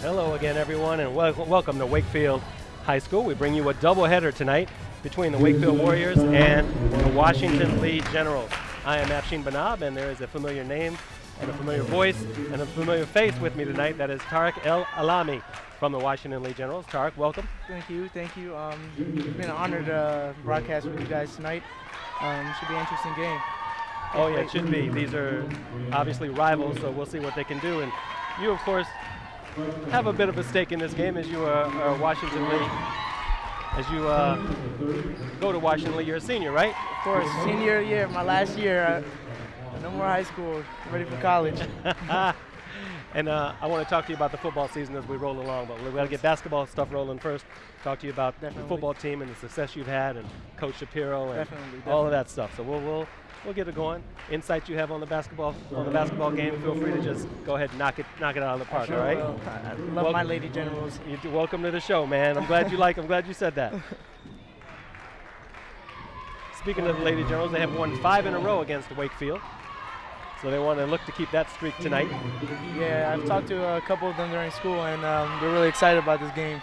Hello again, everyone, and welcome to Wakefield High School. We bring you a doubleheader tonight between the Wakefield Warriors and the Washington Lee Generals. I am Afshin Banab, and there is a familiar name and a familiar voice and a familiar face with me tonight. That is Tariq El Alami from the Washington Lee Generals. Tariq, welcome. Thank you. It's been an honor to broadcast with you guys tonight. Should be an interesting game. Oh yeah, it should be. These are obviously rivals, so we'll see what they can do. And you, of course, have a bit of a stake in this game as you are Washington Lee. As you go to Washington Lee, you're a senior, right? Of course, senior year, my last year. No more high school, ready for college. And I want to talk to you about the football season as we roll along, but we've got to get basketball stuff rolling first. Talk to you about the football team and the success you've had, and Coach Shapiro, and all of that stuff. So we'll get it going. Insights you have on the basketball game, feel free to just go ahead and knock it out of the park. Sure, all right? I love my Lady Generals. Welcome to the show, man. I'm glad you said that. Speaking of the Lady Generals, they have won 5 in a row against Wakefield. So they want to look to keep that streak tonight. Yeah, I've talked to a couple of them during school, and they're really excited about this game.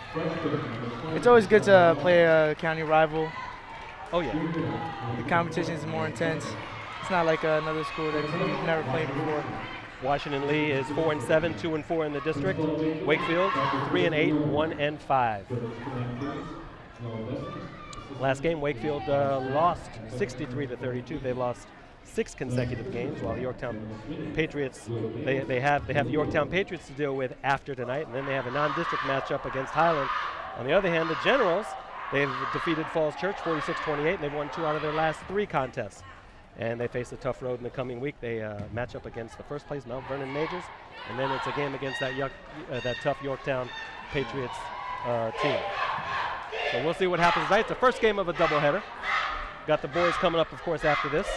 It's always good to play a county rival. Oh yeah. The competition is more intense. It's not like another school that you've never played before. Washington Lee is 4-7, 2-4 in the district. Wakefield 3-8, 1-5. Last game, Wakefield lost 63-32. They've lost 6 consecutive games, while the Yorktown Patriots, they have the Yorktown Patriots to deal with after tonight, and then they have a non-district matchup against Highland. On the other hand, the Generals, they've defeated Falls Church 46-28, and they've won 2 out of their last 3 contests. And they face a tough road in the coming week. They match up against the first place Mount Vernon Majors, and then it's a game against that tough Yorktown Patriots team. So we'll see what happens tonight. It's the first game of a doubleheader. Got the boys coming up, of course, after this.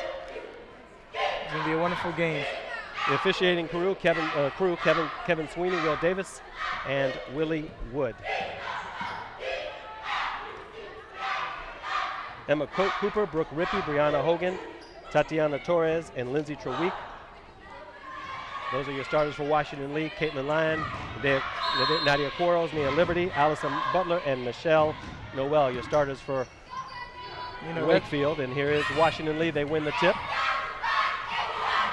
It's going to be a wonderful game. The officiating crew, Kevin Sweeney, Will Davis, and Willie Wood. Emma Cooper, Brooke Rippey, Brianna Hogan, Tatiana Torres, and Lindsay Treweek. Those are your starters for Washington Lee. Caitlin Lyon, Nadia Quarles, Nia Liberty, Allison Butler, and Michelle Noel, your starters for Wakefield. And here is Washington Lee. They win the tip.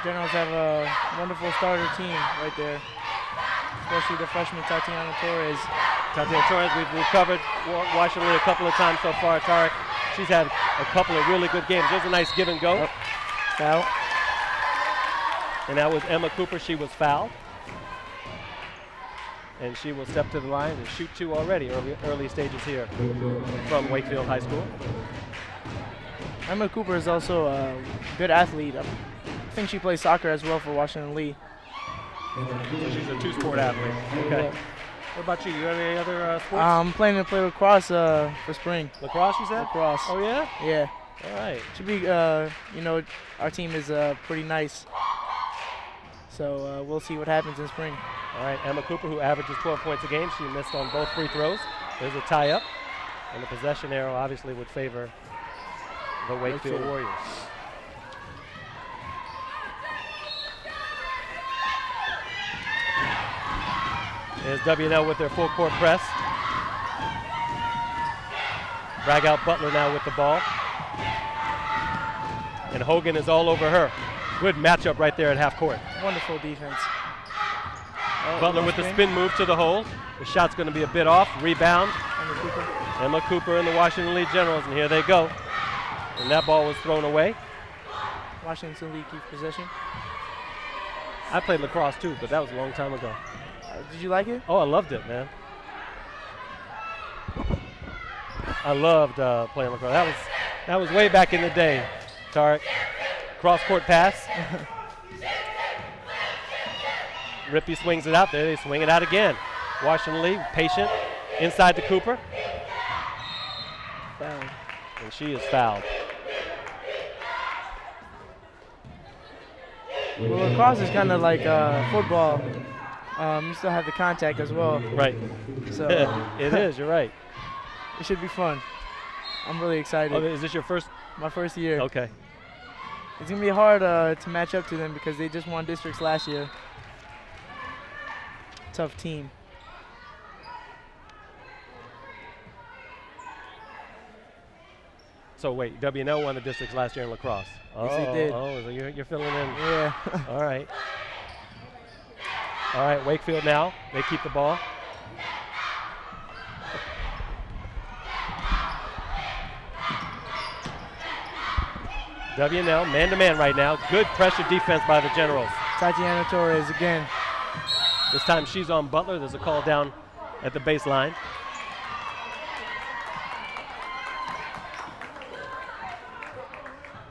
Generals have a wonderful starter team right there, especially the freshman Tatiana Torres. We've covered Washington Lee a couple of times so far. Tariq, she's had a couple of really good games. There's a nice give and go. Foul. And that was Emma Cooper. She was fouled. And she will step to the line and shoot 2 already, early stages here from Wakefield High School. Emma Cooper is also a good athlete. I think she plays soccer as well for Washington Lee. So she's a 2-sport athlete. Okay. Yeah. What about you? You have any other sports? I'm planning to play lacrosse for spring. Lacrosse, you said? Lacrosse. Oh, yeah? Yeah. All right. Should be, our team is pretty nice. So we'll see what happens in spring. All right, Emma Cooper, who averages 12 points a game. She missed on both free throws. There's a tie-up. And the possession arrow obviously would favor the Wakefield Warriors. There's W&L with their full court press. Drag out Butler now with the ball. And Hogan is all over her. Good matchup right there at half court. Wonderful defense. Butler with the spin move to the hole. The shot's going to be a bit off. Rebound. Emma Cooper and the Washington Lee Generals, and here they go. And that ball was thrown away. Washington Lee keeps possession. I played lacrosse too, but that was a long time ago. Did you like it? Oh, I loved it, man. I loved playing lacrosse. That was way back in the day, Tariq. Cross-court pass. Rippey swings it out there. They swing it out again. Washington Lee, patient, inside to Cooper. Foul. And she is fouled. Well, lacrosse is kind of like football. You still have the contact as well. Right. So it is, you're right. It should be fun. I'm really excited. Oh, is this your first? My first year. Okay. It's going to be hard to match up to them because they just won districts last year. Tough team. So wait, WNL won the districts last year in lacrosse. Oh, Yes, they did. Oh, so you're filling in. Yeah. All right. All right, Wakefield now. They keep the ball. WNL, man-to-man right now. Good pressure defense by the Generals. Tatiana Torres again. This time she's on Butler. There's a call down at the baseline.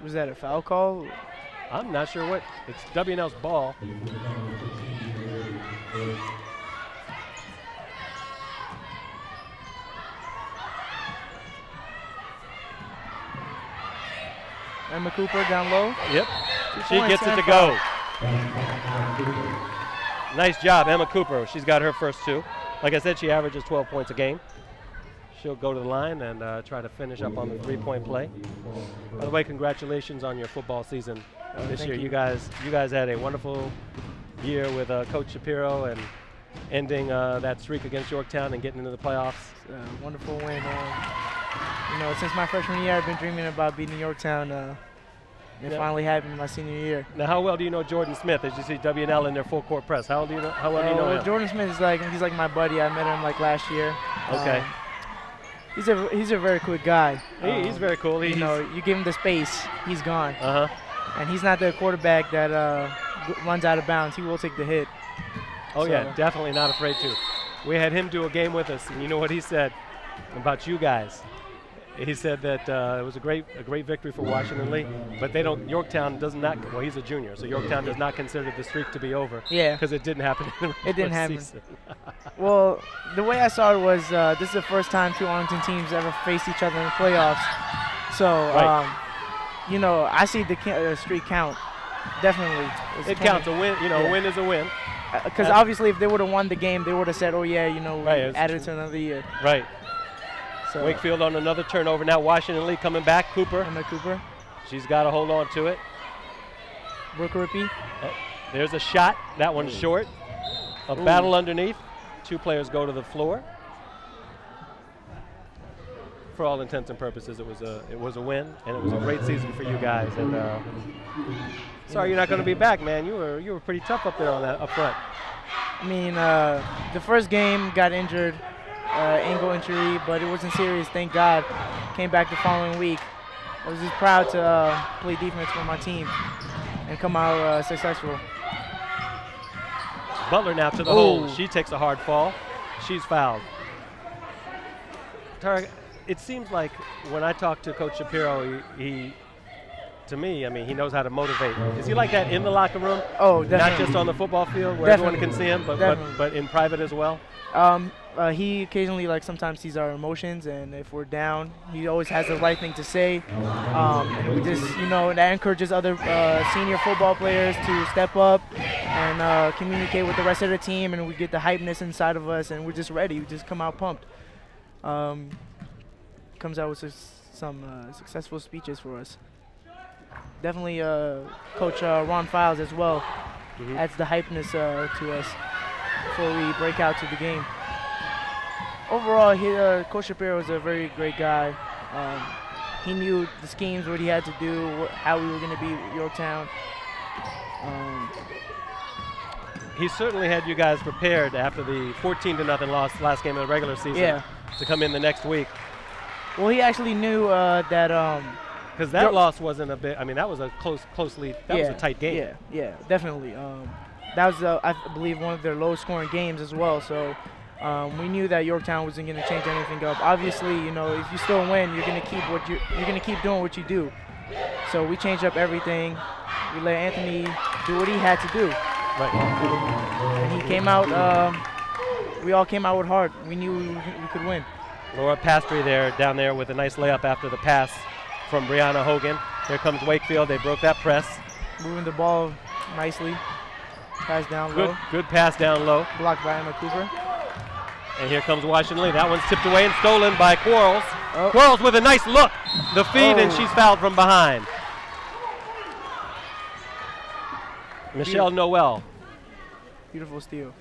Was that a foul call? I'm not sure what. It's WNL's ball. Emma Cooper down low. Yep. 2 She points gets it and to foul. go. Nice job, Emma Cooper. She's got her first 2. Like I said, she averages 12 points a game. She'll go to the line and try to finish up on the 3-point play. By the way, congratulations on your football season this year. You guys had a wonderful year with Coach Shapiro and ending that streak against Yorktown and getting into the playoffs. Wonderful win. You know, since my freshman year, I've been dreaming about beating Yorktown. It finally happened my senior year. Now, how well do you know Jordan Smith? As you see WNL in their full court press, how well do you know him? Jordan Smith is he's like my buddy. I met him like last year. Okay. He's a very quick guy. He's very cool. You know, you give him the space, he's gone. Uh-huh. And he's not the quarterback that runs out of bounds. He will take the hit. Oh, yeah, definitely not afraid to. We had him do a game with us, and you know what he said about you guys? He said that it was a great victory for Washington Lee, but Yorktown does not, well, he's a junior, so Yorktown does not consider the streak to be over. Yeah. Because it didn't happen in the regular season. Well, the way I saw it was this is the first time 2 Arlington teams ever faced each other in the playoffs. So, you know, I see the streak count. Definitely. It counts. A win, a win is a win. Because obviously if they would have won the game, they would have said, oh, yeah, you know, right, added to another year. Right. So Wakefield on another turnover. Now Washington Lee coming back. Emma Cooper. She's got to hold on to it. Brooke Rippey. There's a shot. That one's short. A battle underneath. 2 players go to the floor. For all intents and purposes, it was a win, and it was a great season for you guys. And sorry you're not going to be back, man. You were pretty tough up there on that up front. I mean, the first game got injured. Ankle injury, but it wasn't serious, thank God. Came back the following week. I was just proud to play defense for my team and come out successful. Butler now to the hole. She takes a hard fall. She's fouled. Tara, it seems like when I talk to Coach Shapiro, he to me, I mean, he knows how to motivate. Is he like that in the locker room? Oh, definitely. Not just on the football field where everyone can see him, but in private as well? He occasionally, sometimes sees our emotions, and if we're down, he always has the right thing to say. And we just, that encourages other senior football players to step up and communicate with the rest of the team, and we get the hypeness inside of us, and we're just ready. We just come out pumped. Comes out with some successful speeches for us. Definitely Coach Ron Files as well adds the hypeness to us before we break out to the game. Overall, Coach Shapiro was a very great guy. He knew the schemes, what he had to do, how we were going to beat Yorktown. He certainly had you guys prepared after the 14-0 loss last game of the regular season to come in the next week. Well, he actually knew that because that loss wasn't a bit. I mean, that was a closely. That was a tight game. Yeah, definitely. That was, I believe, one of their lowest-scoring games as well. So we knew that Yorktown wasn't going to change anything up. Obviously, if you still win, you're going to keep doing what you do. So we changed up everything. We let Anthony do what he had to do. Right. And he came out. We all came out with heart. We knew we could win. Laura Pastry down there with a nice layup after the pass from Brianna Hogan. Here comes Wakefield. They broke that press. Moving the ball nicely. Pass down low. Good pass down low. Blocked by Emma Cooper. And here comes Washington Lee. That one's tipped away and stolen by Quarles. Quarles with a nice look. The feed, and she's fouled from behind. Michelle Noel. Beautiful steal.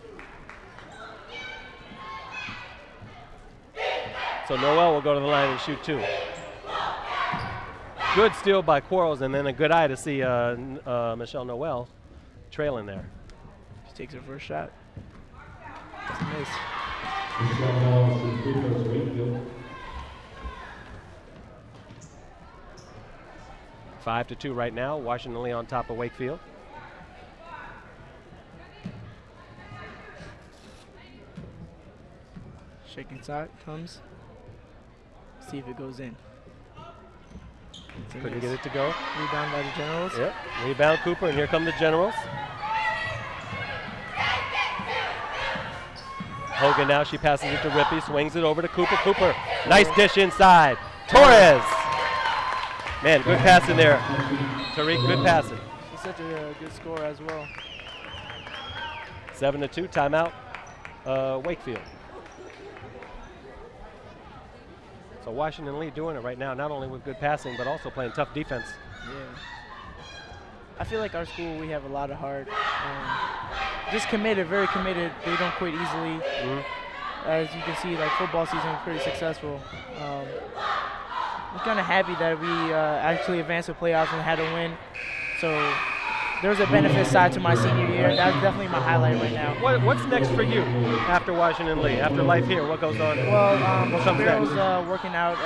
So Noel will go to the line and shoot 2. Good steal by Quarles, and then a good eye to see Michelle Noel trailing there. She takes her first shot. That's a miss. 5-2 right now. Washington Lee on top of Wakefield. Shaking shot comes. See if it goes in. Couldn't get it to go. Rebound by the Generals. Yep. Rebound Cooper, and here come the Generals. Hogan now, she passes it to Rippey, swings it over to Cooper. Cooper, nice dish inside. Torres. Man, good passing there. Tariq, good passing. She's such a good scorer as well. 7-2, timeout, Wakefield. So Washington Lee doing it right now, not only with good passing, but also playing tough defense. Yeah. I feel like our school, we have a lot of heart. Just committed, very committed. They don't quit easily. As you can see, like football season was pretty successful. I'm kind of happy that we actually advanced to playoffs and had a win. So there's a benefit side to my senior year. That's definitely my highlight right now. What's next for you after Washington Lee, after life here? What goes on? Well, Barrow's working out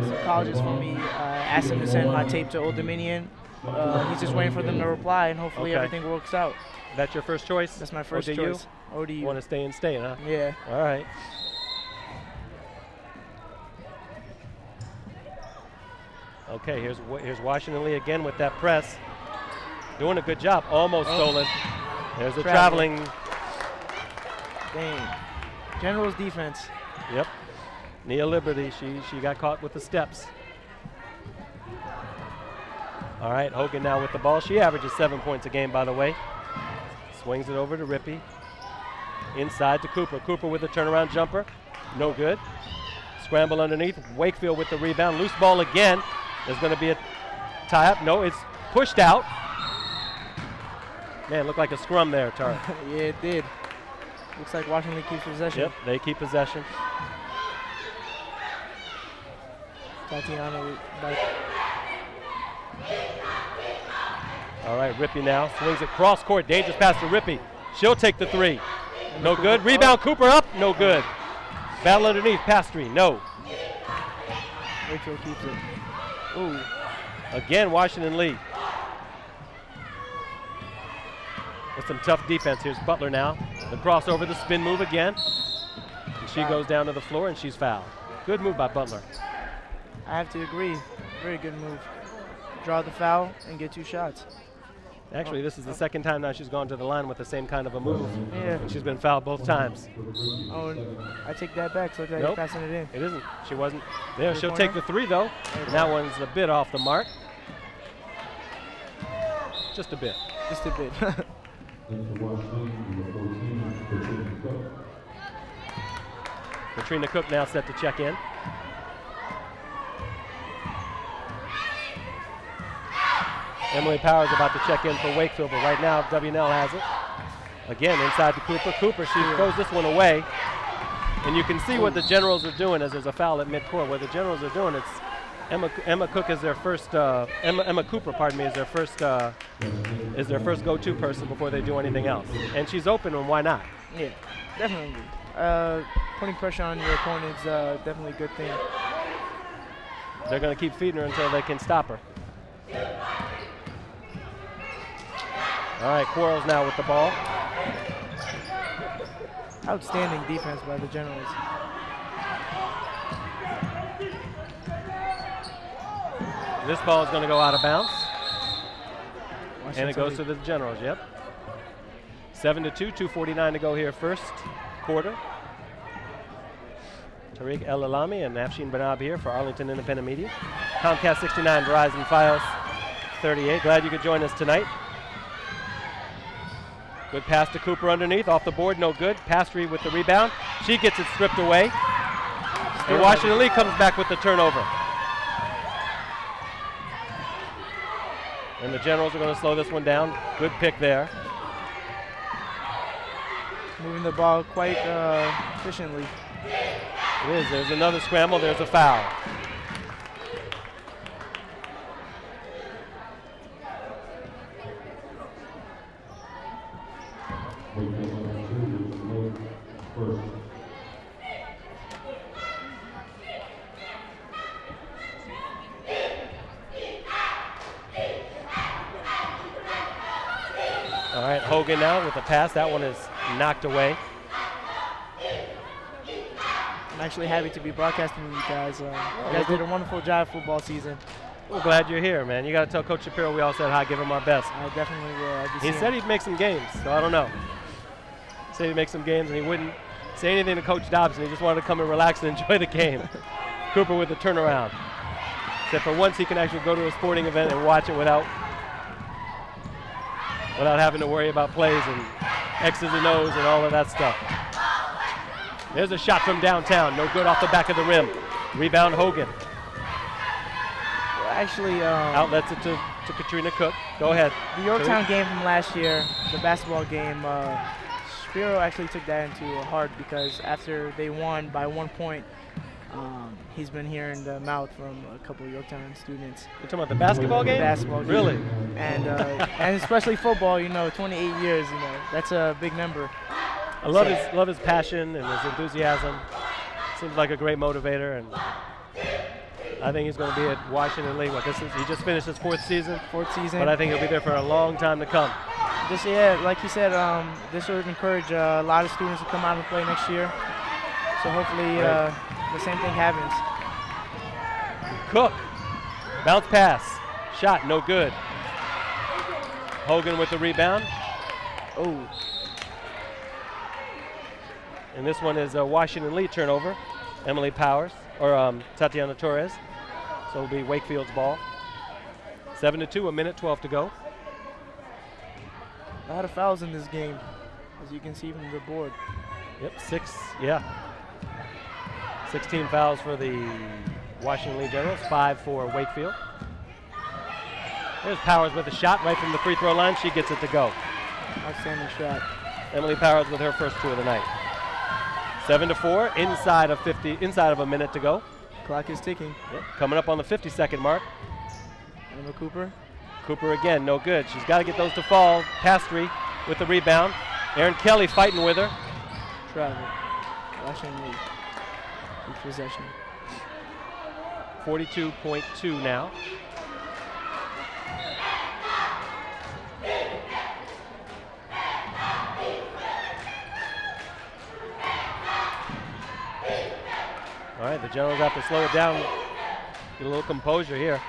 some colleges for me. Asked him to send my tape to Old Dominion. He's just waiting for them to reply, and hopefully everything works out. That's your first choice? That's my first ODU? choice. ODU. You want to stay in state, huh? Yeah. All right. Okay, here's Washington Lee again with that press. Doing a good job. Almost stolen. There's a traveling. Dang. General's defense. Yep. Nia Liberty, she got caught with the steps. All right, Hogan now with the ball. She averages 7 points a game, by the way. Swings it over to Rippey. Inside to Cooper. Cooper with a turnaround jumper. No good. Scramble underneath. Wakefield with the rebound. Loose ball again. There's going to be a tie-up. No, it's pushed out. Man, looked like a scrum there, Tara. Yeah, it did. Looks like Washington keeps possession. Yep, they keep possession. Tatiana back. All right, Rippey now swings it cross court. Dangerous pass to Rippey. She'll take the three. No good. Rebound, Cooper up. No good. Battle underneath. Pastry. No. Wakefield keeps it. Ooh. Again, Washington Lee. With some tough defense. Here's Butler now. The crossover, the spin move again. And she goes down to the floor and she's fouled. Good move by Butler. I have to agree. Very good move. Draw the foul and get 2 shots. Actually, this is the second time now she's gone to the line with the same kind of a move. Yeah. And she's been fouled both times. Oh, I take that back. So it's like you're passing it in. It isn't. She wasn't. There, she'll take the three, though. And that one's a bit off the mark. Just a bit. Just a bit. Katrina Cook now set to check in. Emily Powers about to check in for Wakefield, but right now WNL has it. Again, inside to Cooper. Cooper, she throws this one away. And you can see what the Generals are doing as there's a foul at midcourt. What the Generals are doing, it's Emma Cook is their first, Emma Cooper, pardon me, is their first go-to person before they do anything else. And she's open, and why not? Yeah, definitely. Putting pressure on your opponent is definitely a good thing. They're going to keep feeding her until they can stop her. All right, Quarles now with the ball. Outstanding defense by the Generals. This ball is going to go out of bounds. Washington And it goes to the Generals, yep. 7-2, 2:49 to go here first quarter. Tariq El Alami and Afshin Banab here for Arlington Independent Media. Comcast 69, Verizon Fios 38. Glad you could join us tonight. Good pass to Cooper underneath, off the board, no good. Pastry with the rebound. She gets it stripped away. And Washington Lee comes back with the turnover. And the Generals are going to slow this one down. Good pick there. Moving the ball quite efficiently. It is. There's another scramble. There's a foul. Hogan now with the pass. That one is knocked away. I'm actually happy to be broadcasting with you guys. You guys did a wonderful job football season. We're glad you're here, man. You got to tell Coach Shapiro we all said hi, give him our best. I definitely will. He said he'd make some games, so I don't know. He said he'd make some games, and he wouldn't say anything to Coach Dobson. He just wanted to come and relax and enjoy the game. Cooper with the turnaround. Said for once he can actually go to a sporting event and watch it without having to worry about plays and X's and O's and all of that stuff. There's a shot from downtown. No good off the back of the rim. Rebound Hogan. Well, actually, outlets it to Katrina Cook. Go ahead. The Yorktown game from last year, the basketball game, Shapiro actually took that into heart because after they won by 1 point, he's been hearing the mouth from a couple of Yorktown students. You're talking about the basketball game? The basketball game. Really? And and especially football, 28 years, that's a big number. I love his passion and his enthusiasm. Seems like a great motivator, and I think he's going to be at Washington Lee. He just finished his fourth season. But I think he'll be there for a long time to come. Like he said, this would encourage a lot of students to come out and play next year. So hopefully the same thing happens. Cook, bounce pass, shot, no good. Hogan with the rebound. Oh. And this one is a Washington Lee turnover. Emily Powers, or Tatiana Torres. So it'll be Wakefield's ball. 7-2, 1:12 to go. A lot of fouls in this game, as you can see from the board. Yep, 16 fouls for the Washington Lee Generals, 5 for Wakefield. There's Powers with a shot right from the free throw line. She gets it to go. Outstanding shot. Emily Powers with her first 2 of the night. 7-4, inside of a minute to go. Clock is ticking. Yep, coming up on the 50-second mark. Emma Cooper. Cooper again, no good. She's got to get those to fall. Pastry with the rebound. Erin Kelly fighting with her. Travel. Washington Lee. Each possession. 42.2 now. All right, the Generals have to slow it down. Get a little composure here.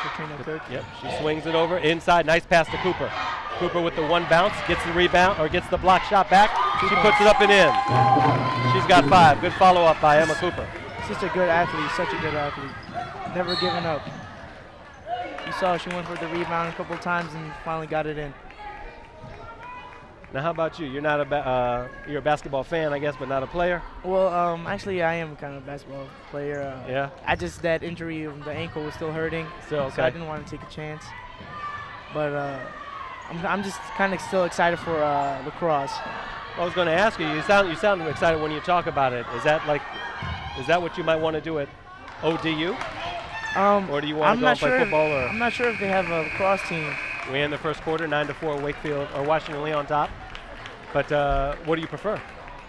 Katrina Cook. Yep, she swings it over inside. Nice pass to Cooper. Cooper with the one bounce, gets the rebound, or gets the block shot back. She puts it up and in. She's got 5. Good follow-up by Emma Cooper. Such a good athlete, such a good athlete. Never giving up. You saw she went for the rebound a couple times and finally got it in. Now, how about you? You're not you're a basketball fan, I guess, but not a player? Well, actually, I am kind of a basketball player. Yeah? That injury of the ankle was still hurting. Still, okay. So I didn't want to take a chance. But I'm just kind of still excited for lacrosse. I was going to ask you. You sound excited when you talk about it. Is that what you might want to do at ODU? Or do you want to go play football? I'm not sure if they have a lacrosse team. We end the first quarter, 9-4, Wakefield or Washington Lee on top. But what do you prefer?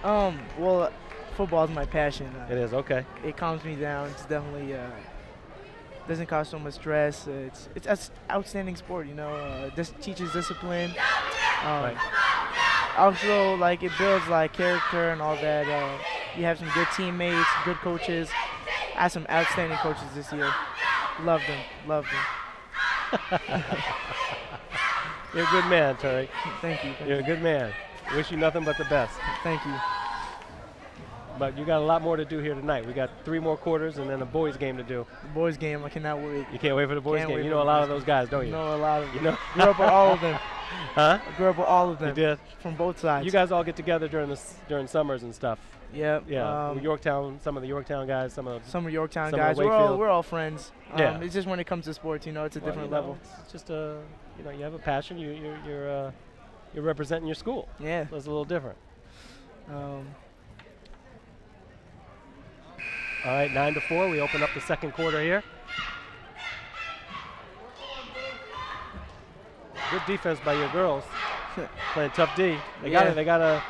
Well, football is my passion. It is, okay. It calms me down. It's definitely doesn't cause so much stress. It's an outstanding sport, This teaches discipline. Right. Also, it builds character and all that. You have some good teammates, good coaches. I had some outstanding coaches this year. Love them. You're a good man, Tariq. Thank you. You're a good man. Wish you nothing but the best. Thank you. But you got a lot more to do here tonight. We got 3 more quarters and then a boys game to do. The boys game, I cannot wait. You can't wait for the boys game. You know a lot of those guys, don't you? Know a lot of them. Grew up with all of them. Huh? I grew up with all of them. You did? From both sides. You guys all get together during summers and stuff. Yep. Yeah. Yorktown, some of the Yorktown guys, some of Yorktown guys. We're all friends. Yeah. It's just when it comes to sports, it's a different level. It's just you have a passion. You're representing your school. Yeah. So it's a little different. All right, 9-4. We open up the second quarter here. Good defense by your girls. Playing tough D. They got to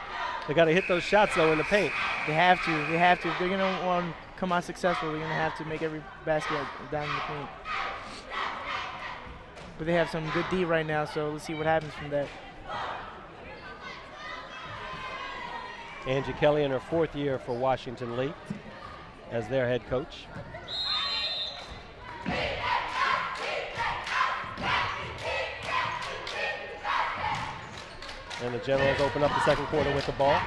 hit those shots though in the paint. They have to. If they're gonna want to come out successful, they're gonna have to make every basket down in the paint. But they have some good D right now, so let's see what happens from that. Angie Kelly in her 4th year for Washington Lee as their head coach. And the Generals open up the second quarter with the ball.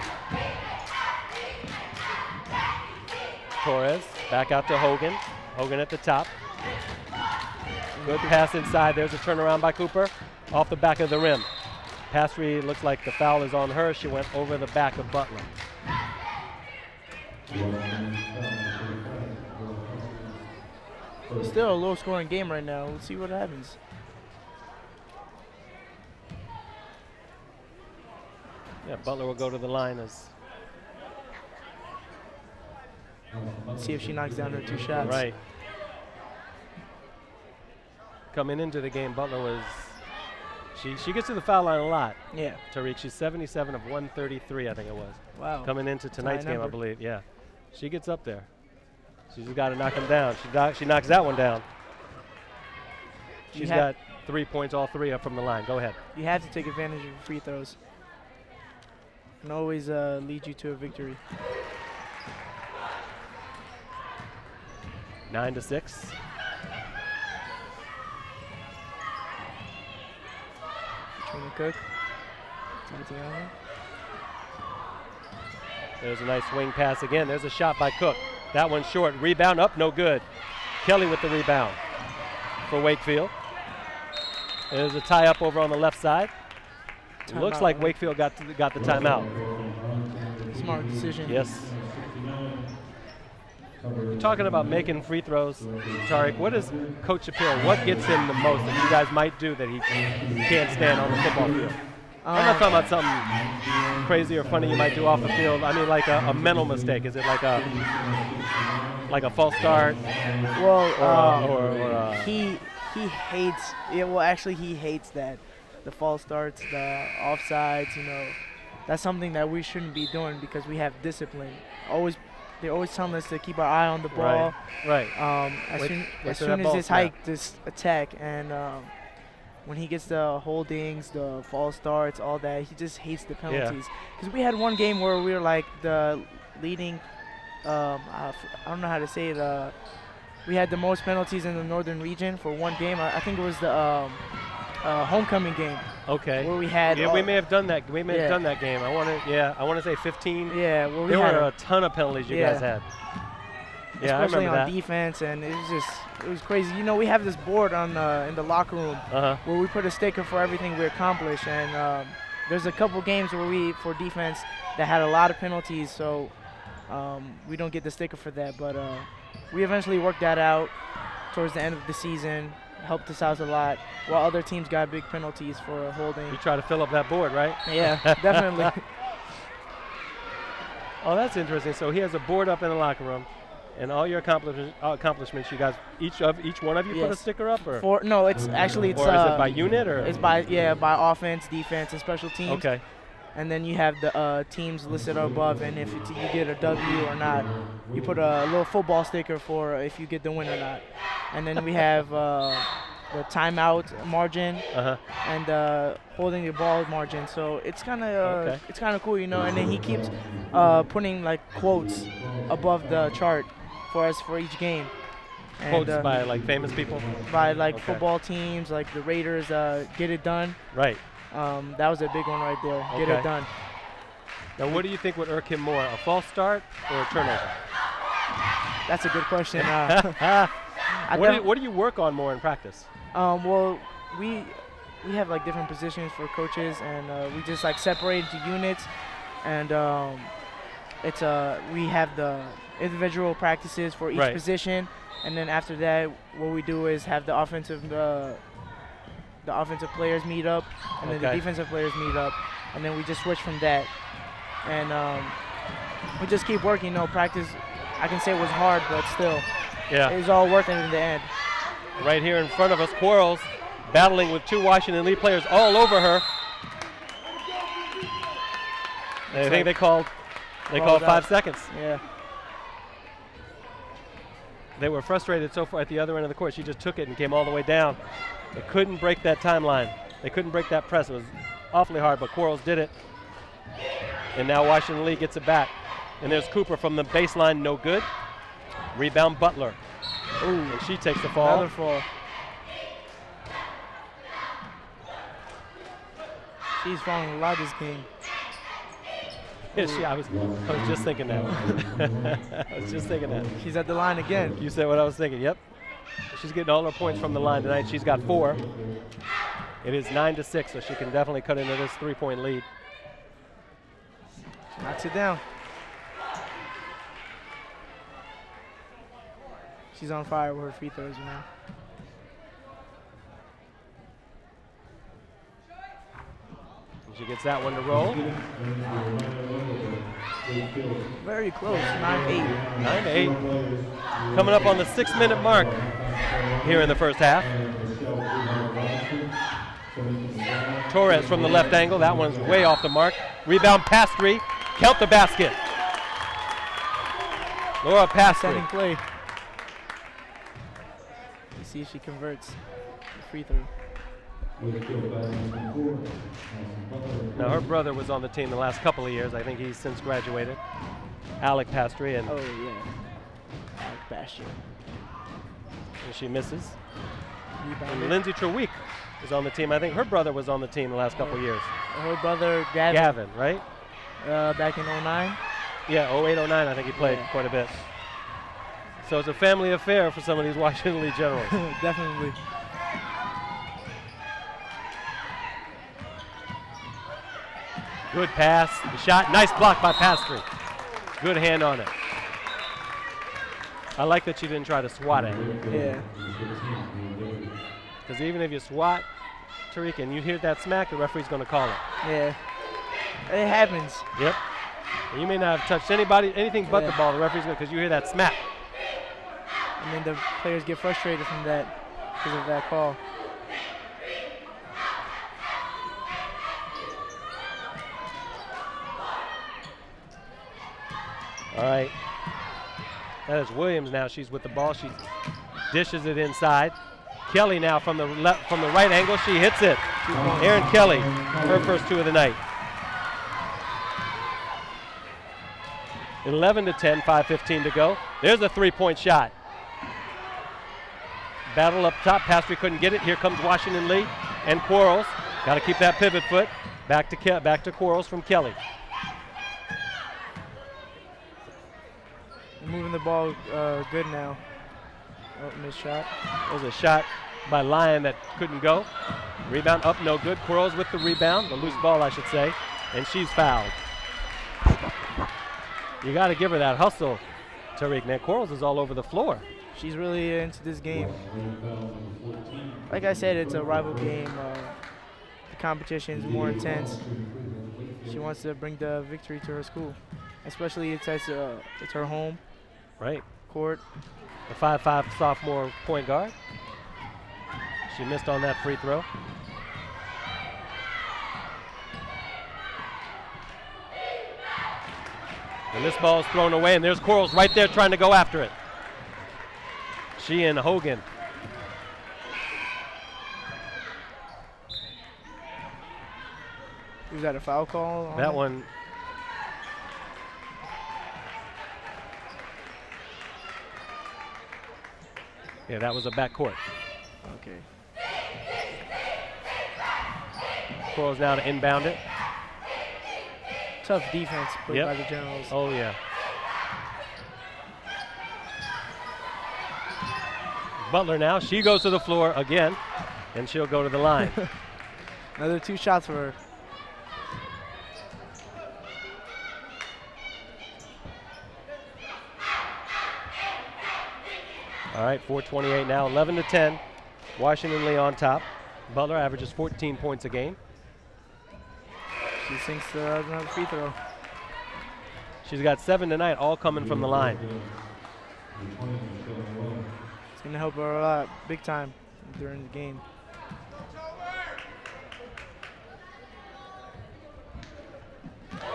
Torres back out to Hogan. Hogan at the top. Good pass inside. There's a turnaround by Cooper off the back of the rim. Pass read, looks like the foul is on her. She went over the back of Butler. Still a low-scoring game right now. We'll see what happens. Yeah, Butler will go to the line as. See if she knocks down her 2 shots. Right. Coming into the game, Butler was. She gets to the foul line a lot. Yeah. Tariq, she's 77 of 133, I think it was. Wow. Coming into tonight's game, I number. believe. Yeah. She gets up there. She's just got to knock him down. She knocks that one down. She's got 3 points, all 3 up from the line. Go ahead. You have to take advantage of free throws. Can always lead you to a victory. 9-6. Trina Cook. Tatiana. There's a nice swing pass again. There's a shot by Cook. That one's short. Rebound up, no good. Kelly with the rebound for Wakefield. There's a tie up over on the left side. It looks like Wakefield got the timeout. Smart decision. Yes. Talking about making free throws, Tariq, what is Coach Shapiro, what gets him the most that you guys might do that he can't stand on the football field? I'm not talking about something crazy or funny you might do off the field. I mean like a mental mistake. Is it like a false start? Well, he hates it. Well, actually, he hates that. The false starts, the offsides, that's something that we shouldn't be doing because we have discipline. They're always telling us to keep our eye on the ball. Right. As soon as it's hiked, just attack. And when he gets the holdings, the false starts, all that, he just hates the penalties. Because we had one game where we were like the leading, I don't know how to say it, we had the most penalties in the northern region for one game. I think it was the homecoming game. Okay. Where we had. Yeah, we may have done that. We may have done that game. I want to say 15. Yeah. Well, there were a ton of penalties you guys had. Yeah, especially I remember on defense, and it was crazy. We have this board in the locker room where we put a sticker for everything we accomplish, and there's a couple games where for defense that had a lot of penalties, so we don't get the sticker for that. But we eventually worked that out towards the end of the season. Helped us out a lot, while other teams got big penalties for holding. You try to fill up that board, right? Yeah, definitely. Oh, that's interesting. So he has a board up in the locker room, and all your accomplishments, you guys, each one of you put a sticker up, or? No, it's actually or is it by unit, or? It's by offense, defense, and special teams. Okay. And then you have the teams listed above, and if you get a W or not, you put a little football sticker for if you get the win or not. And then we have the timeout margin and holding the ball margin. So it's kind of cool, And then he keeps putting like quotes above the chart for us for each game. Quotes by like famous people? By like football teams, like the Raiders, get it done. Right. That was a big one right there. Get it done. Now, what do you think would irk him more, a false start or a turnover? That's a good question. What do you work on more in practice? Well, we have like different positions for coaches, and we just like separate into units, and we have the individual practices for each position, and then after that, what we do is have the offensive players meet up, and then the defensive players meet up, and then we just switch from that, and we just keep working. Practice, I can say it was hard, but still, it was all worth it in the end. Right here in front of us, Quarles battling with 2 Washington Lee players all over her. I think they called 5 seconds. Yeah. They were frustrated so far at the other end of the court. She just took it and came all the way down. They couldn't break that timeline. They couldn't break that press. It was awfully hard, but Quarles did it. And now Washington Lee gets it back. And there's Cooper from the baseline, no good. Rebound Butler. Ooh, and she takes the fall. Another fall. She's falling a lot this game. I was just thinking that. I was just thinking that. She's at the line again. You said what I was thinking, yep. She's getting all her points from the line tonight. She's got 4. It is 9-6, so she can definitely cut into this 3-point lead. Knocks it down. She's on fire with her free throws, you know. She gets that one to roll. Very close, 9-8. 9-8. Coming up on the 6-minute mark here in the first half. Torres from the left angle. That one's way off the mark. Rebound Pastry. Count the basket. Laura Pastry. Setting play. Let's see if she converts the free throw. Now her brother was on the team the last couple of years. I think he's since graduated. Alec Pastry. And oh yeah, Alec Pastry. And she misses. Rebounded. And Lindsay Treweek is on the team. I think her brother was on the team the last couple of years. Her brother Gavin. Gavin, right? Back in 09. Yeah, 08, 09. I think he played quite a bit. So it's a family affair for some of these Washington Lee Generals. Definitely. Good pass, the shot, nice block by Pastry. Good hand on it. I like that she didn't try to swat it. Yeah. Because even if you swat, Tariq, and you hear that smack, the referee's going to call it. Yeah. It happens. Yep. And you may not have touched anything but the ball. The referee's going to, because you hear that smack. And then the players get frustrated from that because of that call. All right. That is Williams now. She's with the ball. She dishes it inside. Kelly now from the right angle. She hits it. Erin Kelly, her first 2 of the night. 11-10, 5:15 to go. There's a 3-point shot. Battle up top. Pastry couldn't get it. Here comes Washington Lee and Quarles. Got to keep that pivot foot. Back to Quarles from Kelly. Moving the ball good now. Oh, missed shot. There's a shot by Lyon that couldn't go. Rebound up, no good. Quarles with the rebound, the loose ball, I should say, and she's fouled. You got to give her that hustle, Tariq. Man, Quarles is all over the floor. She's really into this game. Like I said, it's a rival game. The competition is more intense. She wants to bring the victory to her school, especially it's her home. Right. Court. The 5'5" sophomore point guard. She missed on that free throw. And this ball is thrown away, and there's Quarles right there trying to go after it. She and Hogan. Was that a foul call? That one. Yeah, that was a backcourt. Okay. Quarles now to inbound it. Tough defense played by the Generals. Oh, yeah. Butler now, she goes to the floor again, and she'll go to the line. Another 2 shots for her. All right, 4:28 now, 11-10. Washington Lee on top. Butler averages 14 points a game. She sinks another free throw. She's got 7 tonight, all coming from the line. It's going to help her a lot, big time, during the game.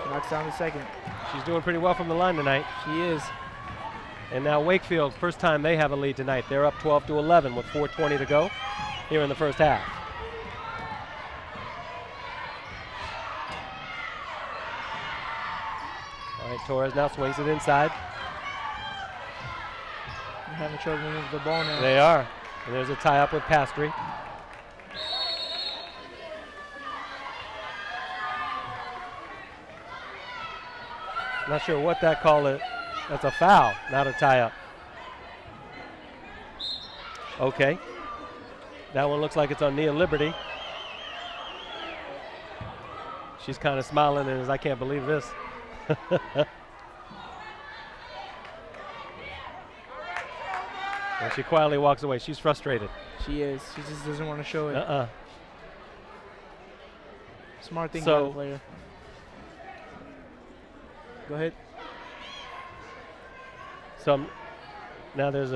Knocks down the second. She's doing pretty well from the line tonight. She is. And now Wakefield, first time they have a lead tonight. They're up 12-11 with 4:20 to go here in the first half. Torres now swings it inside. They're having trouble with the ball now. They are. And there's a tie-up with Pastry. Not sure what that call is. That's a foul, not a tie-up. Okay. That one looks like it's on Nia Liberty. She's kind of smiling and says, I can't believe this. And she quietly walks away. She's frustrated. She is. She just doesn't want to show it. Smart thing by the player. Go ahead. So now there's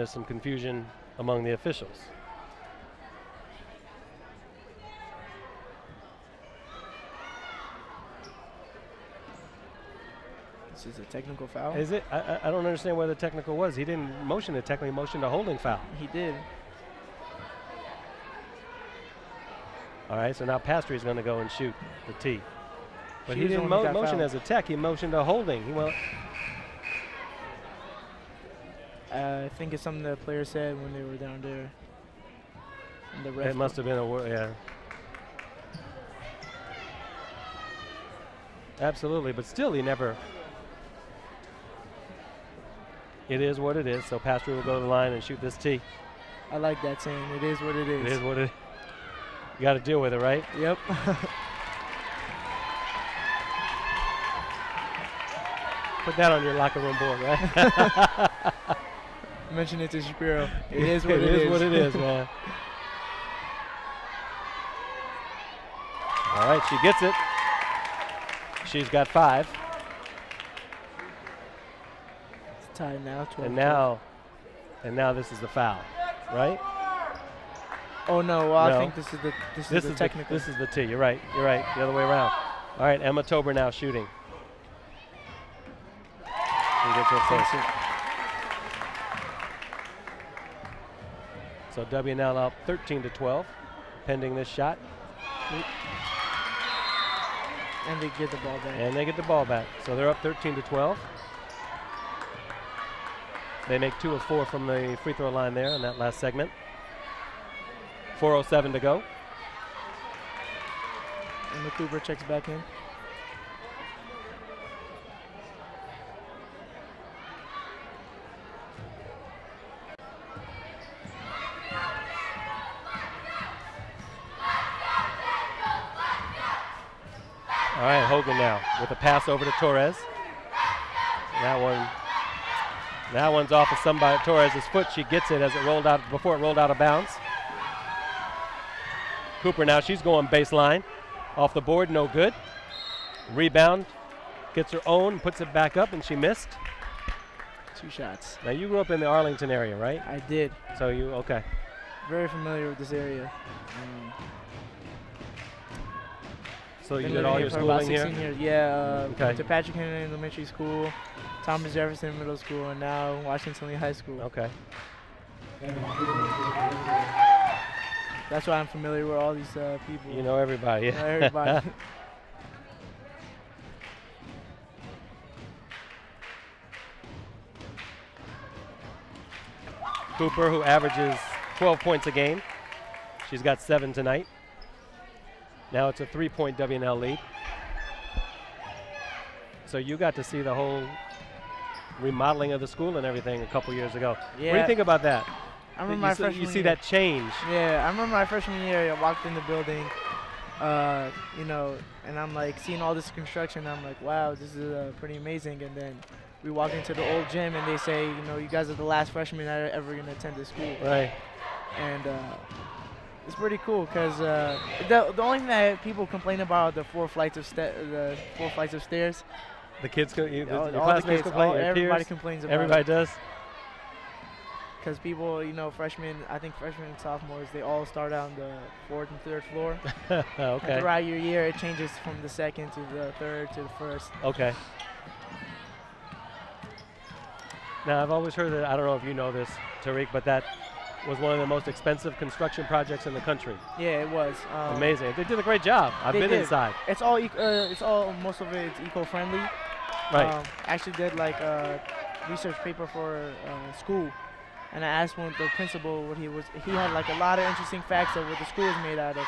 some confusion among the officials. This is a technical foul. Is it? I don't understand where the technical was. He didn't motion it technically, he motioned a holding foul. He did. All right, so now Pastry's going to go and shoot the tee. But he She's the didn't one who got motion fouled. as a tech, he motioned a holding. I think it's something the player said when they were down there. And the ref It must have been a word, yeah. Absolutely, but still he never. It is what it is, so Pastry will go to the line and shoot this tee. I like that saying. It is what it is. It is what it is. You got to deal with it, right? Yep. Put that on your locker room board, right? Mention it to Shapiro. It is what it is. It is what it is, man. All right, she gets it. She's got 5. It's tied now. 12. And now this is the foul, right? Oh no! Well, No. I think this is the technical. This is the tee. You're right. You're right. The other way around. All right, Emma Tober now shooting. She gets her first. So W now up 13-12, pending this shot. And they get the ball back. And they get the ball back. So they're up 13-12. They make 2 of 4 from the free throw line there in that last segment. 4:07 to go. And Cooper checks back in. All right, Hogan now with a pass over to Torres. That one's off of somebody Torres' foot. She gets it as it rolled out before it rolled out of bounds. Cooper now, she's going baseline. Off the board, no good. Rebound, gets her own, puts it back up, and she missed. 2 shots. Now you grew up in the Arlington area, right? I did. So okay. Very familiar with this area. So you Been did living all your for about schooling 16 here? years. Yeah, Okay. to Patrick Henry Elementary School, Thomas Jefferson Middle School, and now Washington Lee High School. Okay. That's why I'm familiar with all these people. You know everybody. I know everybody. Cooper, who averages 12 points a game. She's got 7 tonight. Now it's a 3-point WNL lead. So you got to see the whole remodeling of the school and everything a couple years ago. Yeah. What do you think about that? I remember my freshman You see year. that change. Yeah, I remember my freshman year. I walked in the building, and I'm like seeing all this construction. I'm like, wow, this is pretty amazing. And then we walk into the old gym, and they say, you guys are the last freshmen that are ever gonna attend this school. Right. And it's pretty cool because the only thing that people complain about are the 4 flights of stairs. The kids, your all the classmates kids, complain, your everybody peers? complains about Everybody it. does? Because people, freshmen, I think freshmen and sophomores, they all start on the 4th and 3rd floor. Okay. And throughout your year, it changes from the 2nd to the 3rd to the 1st. Okay. Now, I've always heard that, I don't know if you know this, Tariq, but that was one of the most expensive construction projects in the country. Yeah, it was. Amazing. They did a great job. I've been inside. It's all most of it is eco-friendly. Right. Actually did like a research paper for school, and I asked the principal what he had like a lot of interesting facts of what the school is made out of,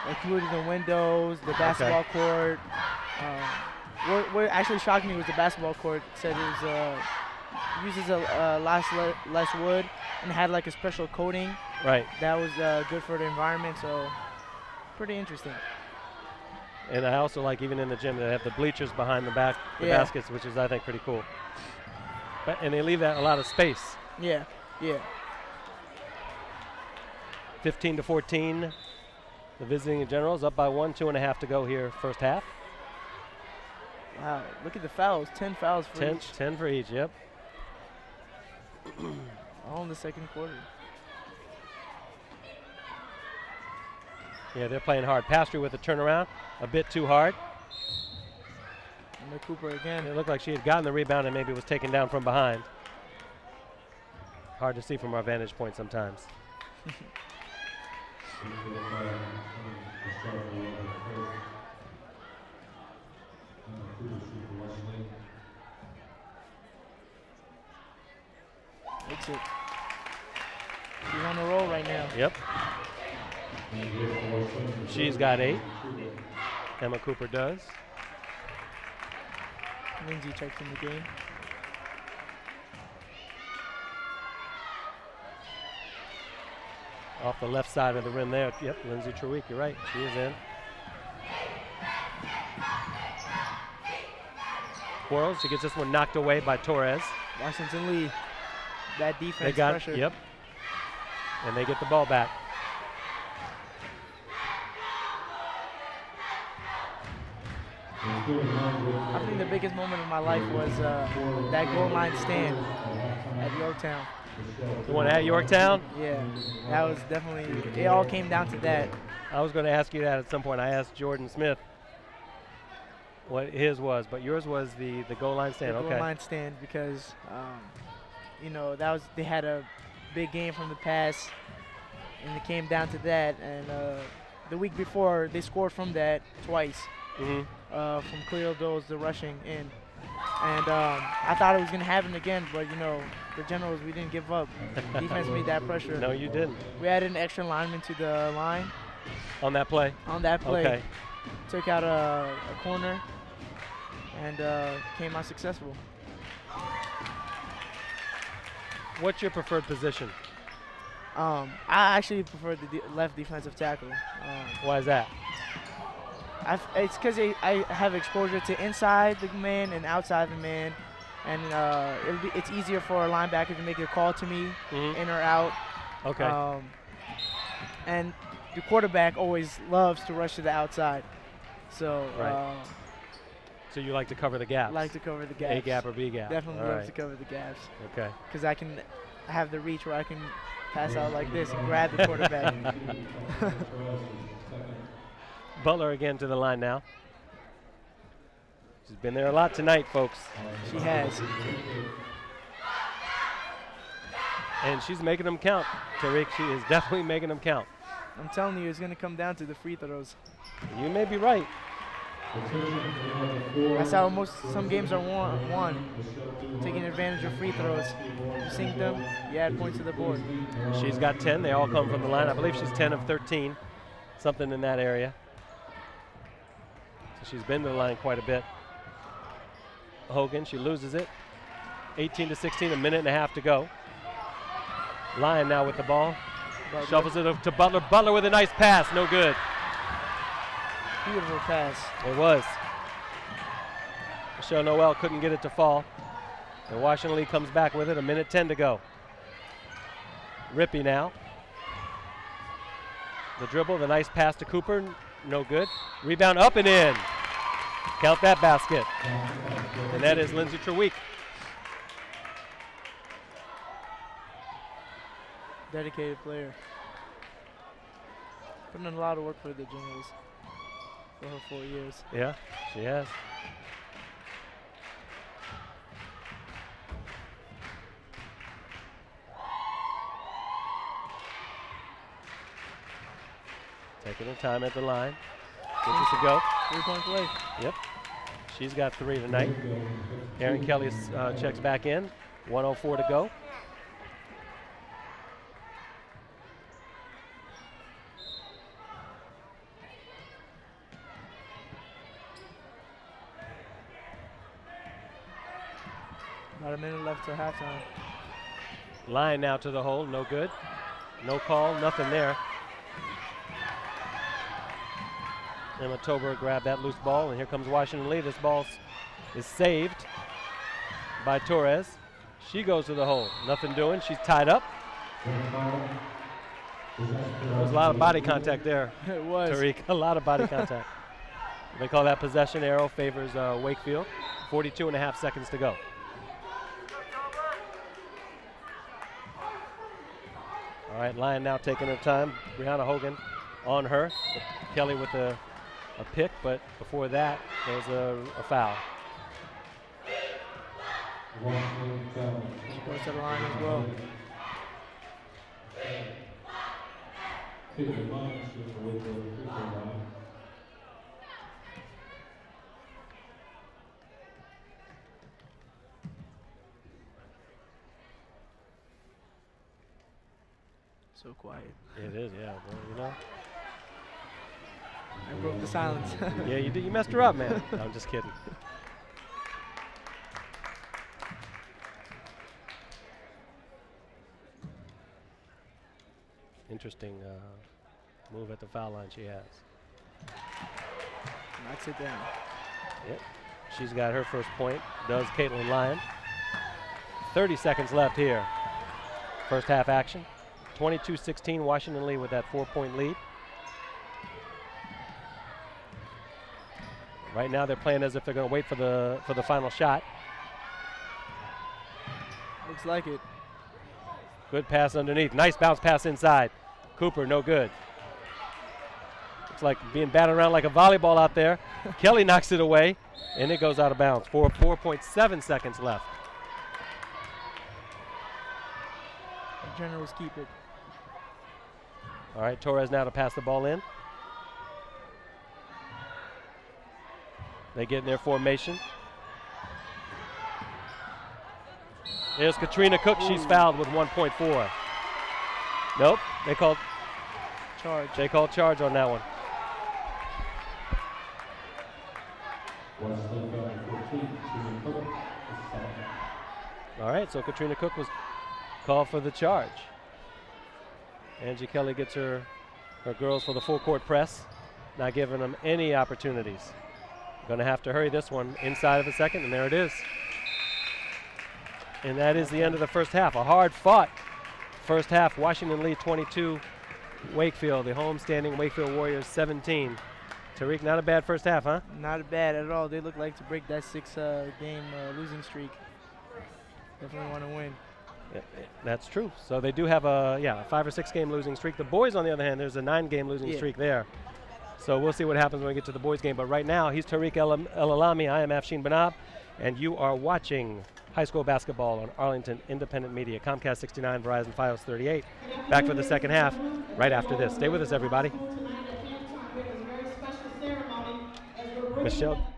including the windows, the basketball court. What actually shocked me was the basketball court. Said it was uses a less wood and had like a special coating. Right. That was good for the environment. So pretty interesting. And I also like, even in the gym, they have the bleachers behind the baskets, which is, I think, pretty cool. And they leave that a lot of space. Yeah, yeah. 15-14. The visiting Generals up by 1, 2.5 to go here, first half. Wow, look at the fouls. 10 fouls for each. 10 for each, yep. All in the second quarter. Yeah, they're playing hard. Pastry with a turnaround, a bit too hard. And Cooper again. It looked like she had gotten the rebound and maybe was taken down from behind. Hard to see from our vantage point sometimes. That's it. She's on the roll right now. Yep. She's got 8. Emma Cooper does. Lindsay checks in the game. Off the left side of the rim there. Yep, Lindsay Treweek, you're right. She is in. Quarles, she gets this one knocked away by Torres. Washington Lee. That defense they got pressure. Yep. And they get the ball back. I think the biggest moment of my life was that goal line stand at Yorktown. The one at Yorktown? Yeah, that was definitely, it all came down to that. I was going to ask you that at some point. I asked Jordan Smith what his was, but yours was the goal line stand. The okay. Goal line stand because, you know, they had a big game from the past, and it came down to that. And the week before, they scored from that twice. From Cleo Doles, the rushing in. And I thought it was going to happen again, but, you know, the Generals, we didn't give up. Defense made that pressure. No, you didn't. We added an extra lineman to the line. On that play? On that play. Okay. Took out a corner and came out successful. What's your preferred position? I actually prefer the left defensive tackle. Why is that? It's because I have exposure to inside the man and outside the man, and it's easier for a linebacker to make a call to me, in or out. Okay. And the quarterback always loves to rush to the outside. So, right. So you like to cover the gaps? Like to cover the gaps. A gap or B gap? Definitely All love right. to cover the gaps. Okay. Because I can have the reach where I can pass out like this and grab the quarterback. Butler again to the line now. She's been there a lot tonight, folks. She has. And she's making them count, Tariq. She is definitely making them count. I'm telling you, it's going to come down to the free throws. You may be right. That's how some games are won. Taking advantage of free throws. You sink them, you add points to the board. She's got 10. They all come from the line. I believe she's 10 of 13, something in that area. So she's been to the line quite a bit. Hogan, she loses it. 18-16, a minute and a half to go. Lyon now with the ball. Shovels it up to Butler. Butler with a nice pass, no good. Beautiful pass. It was. Michelle Noel couldn't get it to fall. And Washington Lee comes back with it, a minute 10 to go. Rippey now. The dribble, the nice pass to Cooper, no good. Rebound up and in. Count that basket. And that is Lindsay Treweek. Dedicated player. Putting in a lot of work for the Generals for her 4 years. Yeah, she has. Taking her time at the line. Gets it to go. 3-point play. Yep. She's got 3 tonight. Erin Kelly checks back in. 1:04 to go. About a minute left to halftime. Line now to the hole, no good. No call, nothing there. Emma Tober grabbed that loose ball, and here comes Washington Lee. This ball is saved by Torres. She goes to the hole, nothing doing. She's tied up. There was a lot of body contact there. It was. Tariq, a lot of body contact. They call that possession arrow, favors Wakefield. 42.5 seconds to go. All right, Lyon now taking her time. Brianna Hogan on her. Kelly with a pick, but before that, there's a foul. She goes to the line as well. So quiet. It is, yeah, well, you know. I broke the silence. Yeah, you did. You messed her up, man. No, I'm just kidding. Interesting move at the foul line she has. Knocks it down. Yep. She's got her first point. Does Caitlin Lyon. 30 seconds left here. First half action. 22-16, Washington Lee with that 4-point lead. Right now they're playing as if they're going to wait for the final shot. Looks like it. Good pass underneath. Nice bounce pass inside. Cooper, no good. Looks like being batted around like a volleyball out there. Kelly knocks it away, and it goes out of bounds. 4.7 seconds left. Generals keep it. All right, Torres now to pass the ball in. They get in their formation. There's Katrina Cook. She's fouled with 1.4. Nope, they called charge. They called charge on that one. All right, so Katrina Cook was called for the charge. Angie Kelly gets her girls for the full court press, not giving them any opportunities. Going to have to hurry this one inside of a second, and there it is. And that is the end of the first half. A hard-fought first half. Washington Lee 22, Wakefield, the home-standing Wakefield Warriors 17. Tariq, not a bad first half, huh? Not bad at all. They look like to break that 6-game losing streak. Definitely want to win. That's true. So they do have a 5 or 6 game losing streak. The boys, on the other hand, there's a 9-game losing streak there. So we'll see what happens when we get to the boys game. But right now, he's Tariq El-Alami. I am Afshin Banab, and you are watching high school basketball on Arlington Independent Media. Comcast 69, Verizon Fios 38. Back for the second half right after this. Stay with us, everybody. Michelle.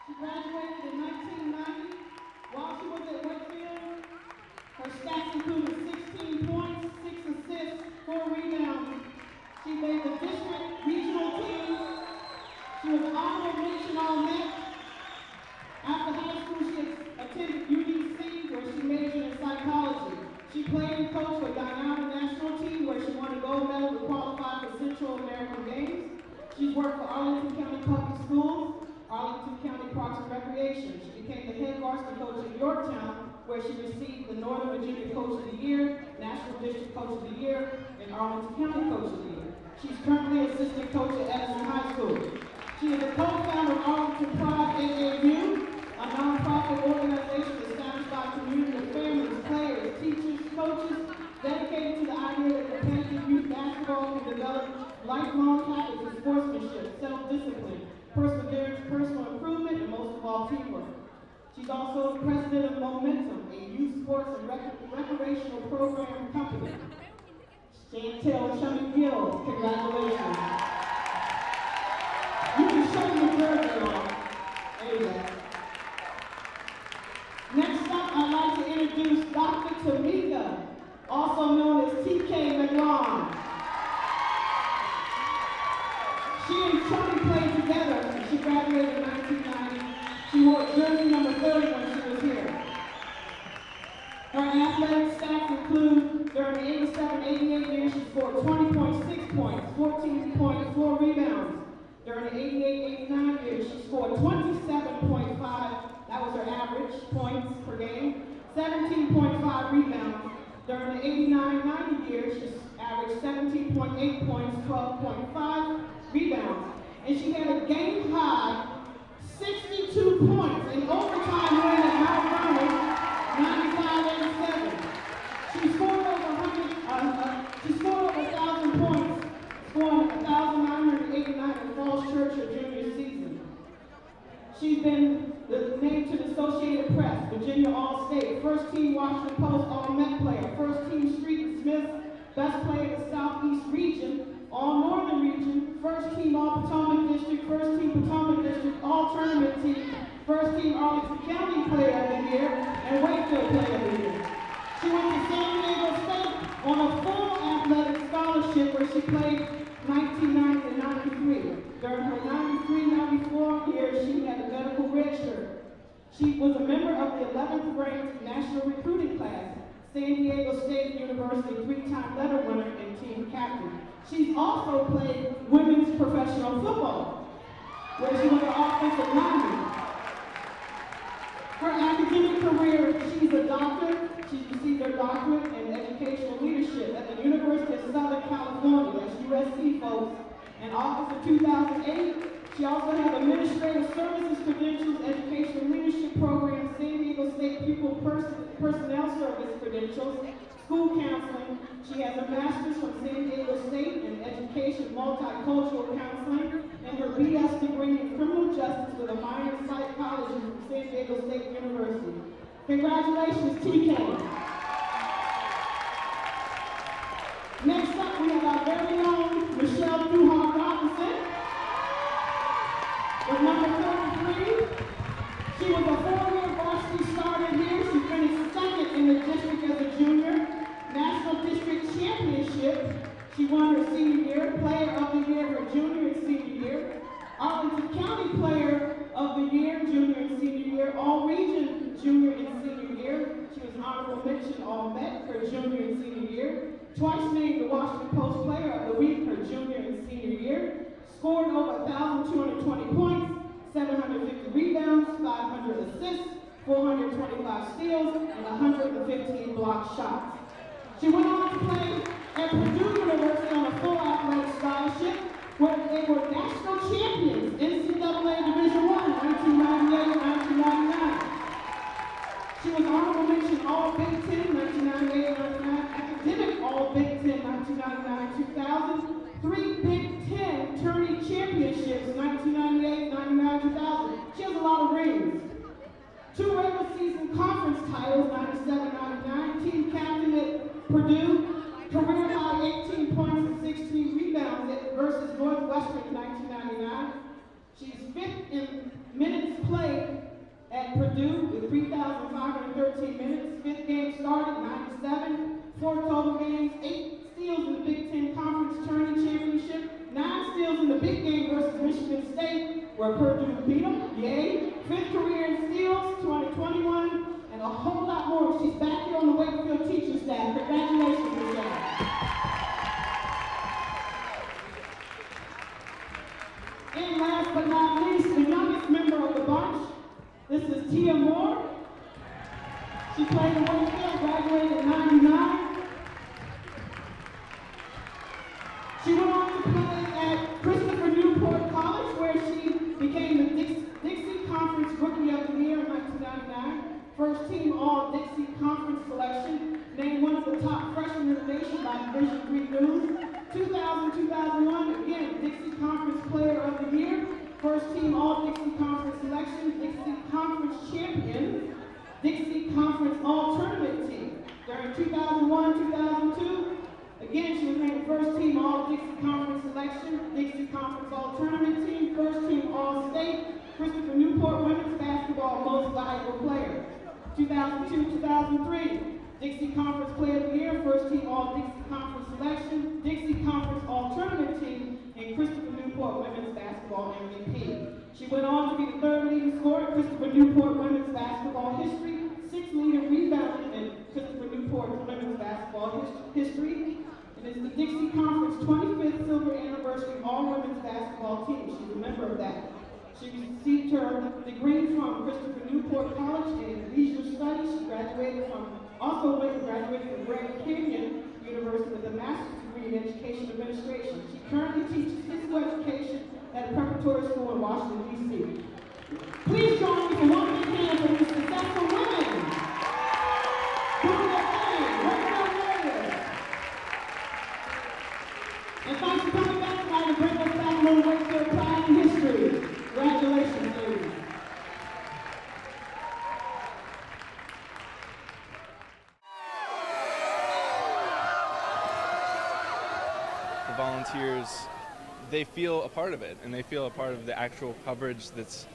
She graduated in 1990. While she was at Wakefield, her stats included 16 points, 6 assists, 4 rebounds. She made the district regional teams. She was an honorable mention All-Met. After high school, she attended UDC, where she majored in psychology. She played and coached for Guyana national team, where she won a gold medal to qualify for Central American Games. She's worked for Arlington County Public Schools, Arlington County Parks and Recreation. She became the head varsity coach at Yorktown, where she received the Northern Virginia Coach of the Year, National District Coach of the Year, and Arlington County Coach of the Year. She's currently assistant coach at Edison High School. She is a co-founder of lifelong habits of sportsmanship, self-discipline, perseverance, personal improvement, and most of all, teamwork. She's also the president of Momentum, a youth sports and recreational program company. Chantel Chummy Gill, congratulations. You can show your jersey on. Anyway. Next up, I'd like to introduce Dr. Tamika, also known as TK McLawn. She and Chummy played together, and she graduated in 1990. She wore jersey number 30 when she was here. Her athletic stats include, during the 87-88 year, she scored 20.6 points, 14.4 rebounds. During the 88-89 year, she scored 27.5, that was her average, points per game, 17.5 rebounds. During the 89-90 year, she averaged 17.8 points, 12.5 rebounds. And she had a game high 62 points in overtime win at Mount Vernon, 95-87. She scored over 1,000 points, scoring 1,989 in Falls Church her junior season. She's been named to the Associated Press, Virginia All-State, First Team Washington Post All-Met player, First Team Street and Smith, Best Player in the Southeast Region, All-Northern Region, First Team All-Potomac District, First Team Potomac District, All-Tournament Team, First Team Arlington County Player of the Year, and Wakefield Player of the Year. She went to San Diego State on a full athletic scholarship where she played 1990 to 93. During her 93-94 year, she had a medical redshirt. She was a member of the 11th ranked national recruiting class, San Diego State University, 3-time letter winner and team captain. She's also played women's professional football, where she was an offensive lineman. Her academic career, she's a doctor. She received her doctorate in educational leadership at the University of Southern California, that's USC folks, in August of 2008. She also has administrative services credentials, educational leadership program, San Diego State Pupil Personnel Service credentials, school counseling. She has a master's from San Diego State in education, multicultural counseling, and her BS degree in criminal justice with a minor in psychology from San Diego State University. Congratulations, TK. Next up, we have our very own Michelle Duhart Robinson. With number 33, she was a 4-year varsity starter here. She finished second in the district as a junior. National District Championship, she won her senior year. Player of the Year her junior and senior year. Arlington County Player of the Year, junior and senior year. All-Region junior and senior year. She was honorable mention All-Met her junior and senior year. Twice named the Washington Post Player of the Week her junior and senior year. Scored over 1,220 points, 750 rebounds, 500 assists, 425 steals, and 115 blocked shots. She went on to play at Purdue University on a full athletic scholarship, where they were national champions, NCAA Division I, 1998 and 1999. She was honorable mention All Big Ten, 1998 and 1999, academic All Big Ten, 1999-2000, 3 Big Ten tourney championships, 1998, 99, 2000. She has a lot of rings. 2 regular season conference titles, 97, 99. Team captain at Purdue, career high 18 points and 16 rebounds versus Northwestern in 1999. She's 5th in minutes played at Purdue with 3,513 minutes. 5th game started, 97. 4 total games, 8 steals in the Big Ten Conference Tourney Championship, 9 steals in the big game versus Michigan State, where Purdue beat them, yay. 5th career in steals, 2021, and a whole lot more. She's back here on the Wakefield teaching staff. Congratulations, Michelle. And last but not least, the youngest member of the bunch, this is Tia Moore. She played in Wakefield, graduated in 99. She went on to play at Christopher Newport College, where she became the Dixie Conference Rookie of the Year in 1999. First team All-Dixie Conference selection, named one of the top freshmen in the nation by Division III News. 2000-2001 2001-2002, again, she was named first team All-Dixie Conference selection, Dixie Conference All-Tournament team, first team All-State, Christopher Newport Women's Basketball Most Valuable Player. 2002-2003, Dixie Conference Player of the Year, first team All-Dixie Conference selection, Dixie Conference All-Tournament team, and Christopher Newport Women's Basketball MVP. She went on to be the third leading scorer in Christopher Newport Women's Basketball history, sixth leading rebounder in Christopher Newport Women's Basketball history, and is the Dixie Conference 25th Silver Anniversary All-Women's Basketball team. She's a member of that. She received her degree from Christopher Newport College in Leisure Studies. She graduated from Grand Canyon University with a master's degree in Education Administration. She currently teaches physical education at a preparatory school in Washington, D.C. Please join me for one big hand for these successful women. Doing their thing, working on areas. And thanks for coming back tonight to bring us back a little Wakefield pride and history. Congratulations, ladies. The volunteers, they feel a part of it, and they feel a part of the actual coverage that's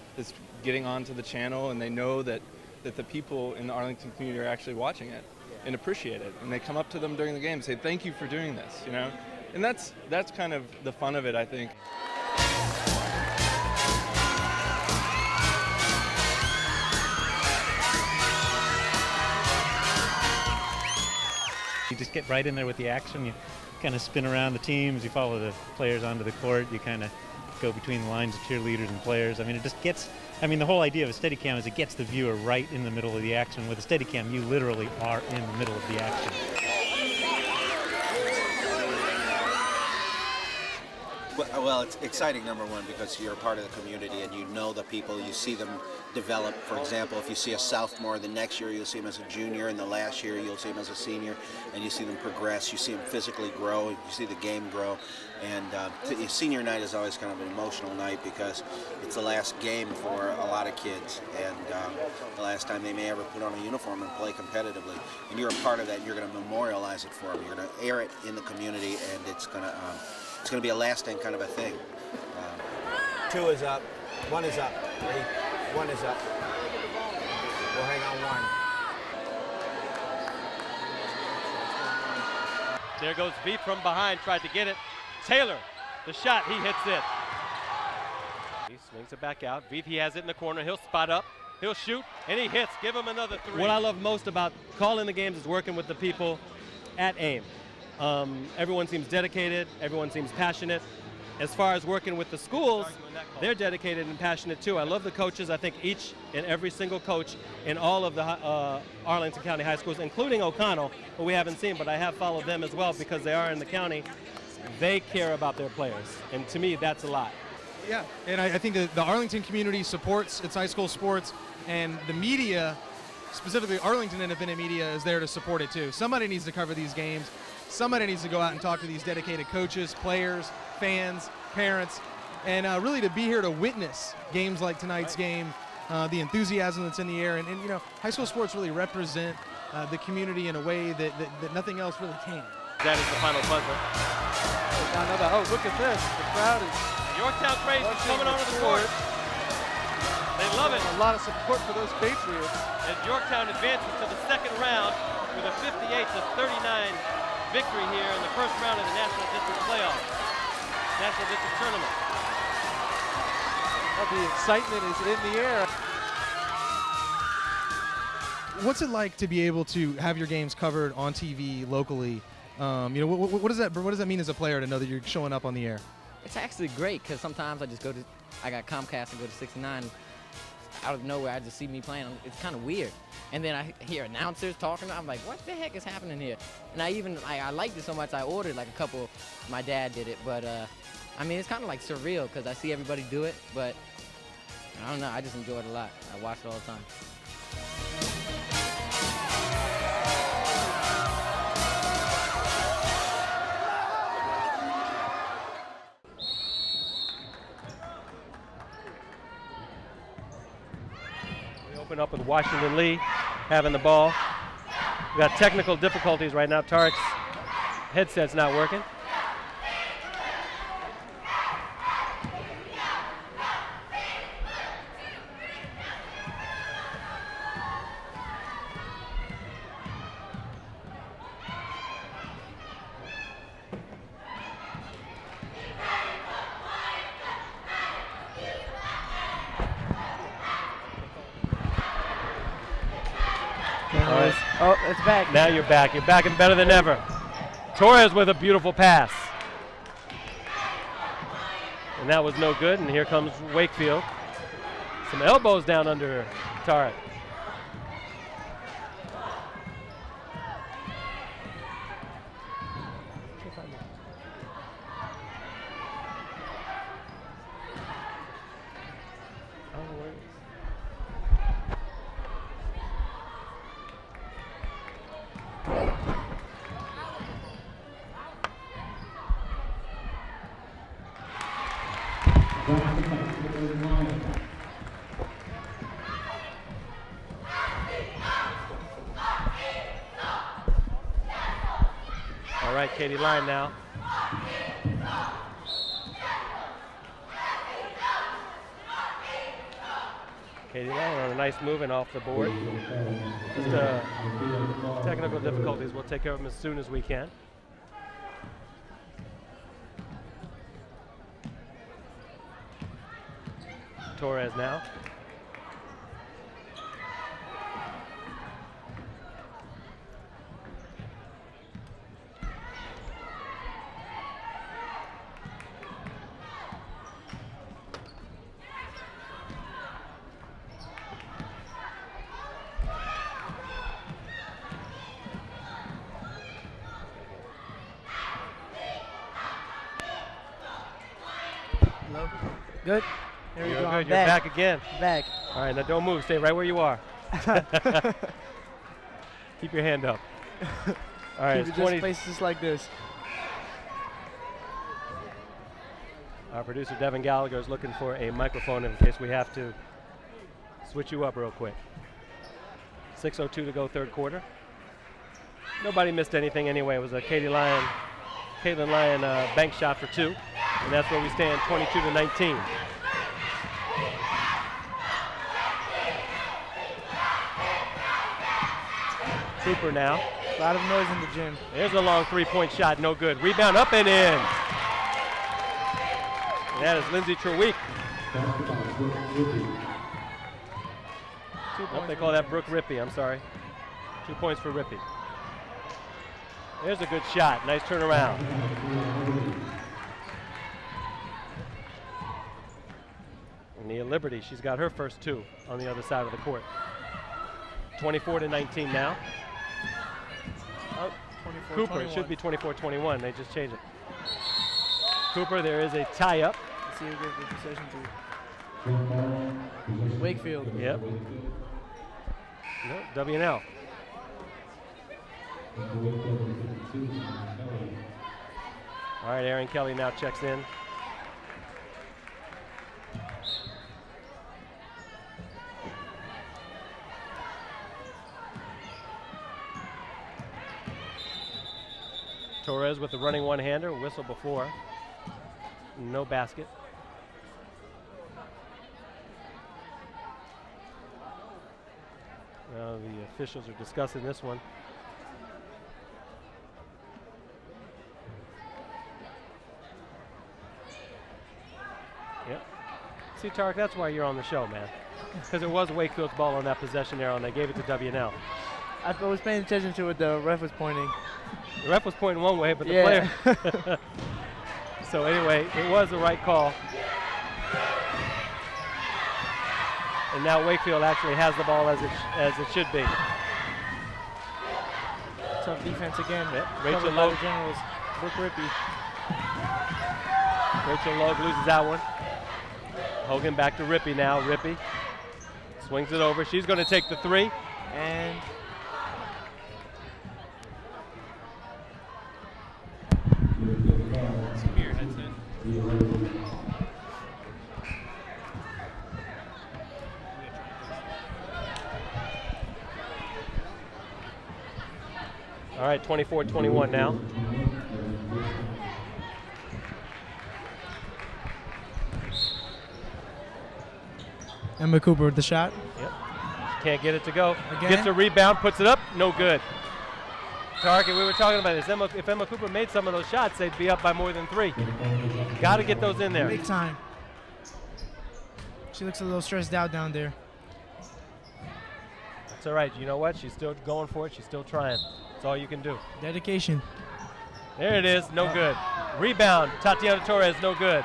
getting onto the channel, and they know that the people in the Arlington community are actually watching it and appreciate it, and they come up to them during the game and say, thank you for doing this, you know? And that's kind of the fun of it, I think. You just get right in there with the action. You kind of spin around the teams. You follow the players onto the court. You kind of go between the lines of cheerleaders and players. I mean, it just gets, the whole idea of a Steadicam is it gets the viewer right in the middle of the action. With a Steadicam, you literally are in the middle of the action. Well, it's exciting, number one, because you're a part of the community and you know the people, you see them develop. For example, if you see a sophomore, the next year you'll see him as a junior, and the last year you'll see him as a senior, and you see them progress, you see them physically grow, you see the game grow. And senior night is always kind of an emotional night because it's the last game for a lot of kids, and the last time they may ever put on a uniform and play competitively. And you're a part of that, and you're going to memorialize it for them. You're going to air it in the community, and it's going to be a lasting kind of a thing. 2 is up. 1 is up. 1 is up. We'll hang on 1. There goes V from behind, tried to get it. Taylor, the shot, he hits it. He swings it back out. V has it in the corner. He'll spot up. He'll shoot, and he hits. Give him another 3. What I love most about calling the games is working with the people at AIM. Everyone seems dedicated. Everyone seems passionate. As far as working with the schools, they're dedicated and passionate too. I love the coaches. I think each and every single coach in all of the Arlington County high schools, including O'Connell, who we haven't seen, but I have followed them as well because they are in the county. They care about their players, and to me, that's a lot. Yeah, and I think that the Arlington community supports its high school sports, and the media, specifically Arlington Independent Media, is there to support it too. Somebody needs to cover these games. Somebody needs to go out and talk to these dedicated coaches, players, fans, parents, and really to be here to witness games like tonight's game, the enthusiasm that's in the air. And you know, high school sports really represent the community in a way that nothing else really can. That is the final buzzer. Oh, look at this. The crowd is... Yorktown Crazy coming onto the court. They love it. A lot of support for those Patriots. As Yorktown advances to the second round with a 58-39 victory here in the first round of the National District Playoff. National District Tournament. Well, the excitement is in the air. What's it like to be able to have your games covered on TV locally? You know, what does that mean as a player to know that you're showing up on the air? It's actually great because sometimes I got Comcast and go to 69. Out of nowhere, I just see me playing. It's kind of weird. And then I hear announcers talking. I'm like, what the heck is happening here? And I liked it so much I ordered like a couple. My dad did it, but I mean, it's kind of like surreal because I see everybody do it, but I don't know. I just enjoy it a lot. I watch it all the time. Open up with Washington Lee having the ball. We got technical difficulties right now. Tarek's headset's not working. Oh, it's back. Now you're back. You're back and better than ever. Torres with a beautiful pass. And that was no good, and here comes Wakefield. Some elbows down under Tarek. All right, Katie Lyon now. Katie Lyon on a nice move and off the board. Just technical difficulties. We'll take care of them as soon as we can. Torres now. Good. There we You're go. good. You're back again. Back. All right, now don't move. Stay right where you are. Keep your hand up. All right, Keep it just places like this. Our producer Devin Gallagher is looking for a microphone in case we have to switch you up real quick. 6:02 to go, third quarter. Nobody missed anything anyway. It was a Caitlin Lyon bank shot for two, and that's where we stand, 22-19. Cooper now. A lot of noise in the gym. There's a long three-point shot, no good. Rebound up and in. And that is Lindsay Treweek. They call that Brooke Rippey, I'm sorry. 2 points for Rippey. There's a good shot, nice turnaround. Nia Liberty, she's got her first two on the other side of the court. 24-19 now. Oh, Cooper, it should be 24-21, they just changed it. Cooper, there is a tie-up. Let's see who gives the possession to. Wakefield. Yep. No, W&L. All right, Aaron Kelly now checks in. Torres with the running one-hander, whistle before. No basket. Now the officials are discussing this one. Yep. See, Tarek, that's why you're on the show, man. Because it was Wakefield's ball on that possession arrow, and they gave it to W&L. I was paying attention to what the ref was pointing. The ref was pointing one way, but the player. So anyway, it was the right call. And now Wakefield actually has the ball as it should be. Tough defense again. Yep. Rachel Logue. Generals. Brooke Rippey. Rachel Logue loses that one. Hogan back to Rippey now. Rippey swings it over. She's going to take the three. And right, 24-21 now. Emma Cooper with the shot. Yep. Can't get it to go. Again? Gets a rebound, puts it up, no good. Target, we were talking about this. If Emma Cooper made some of those shots, they'd be up by more than 3. Got to get those in there. Big time. She looks a little stressed out down there. That's all right. You know what? She's still going for it. She's still trying. That's all you can do. Dedication. There it is. No good. Rebound. Tatiana Torres, no good.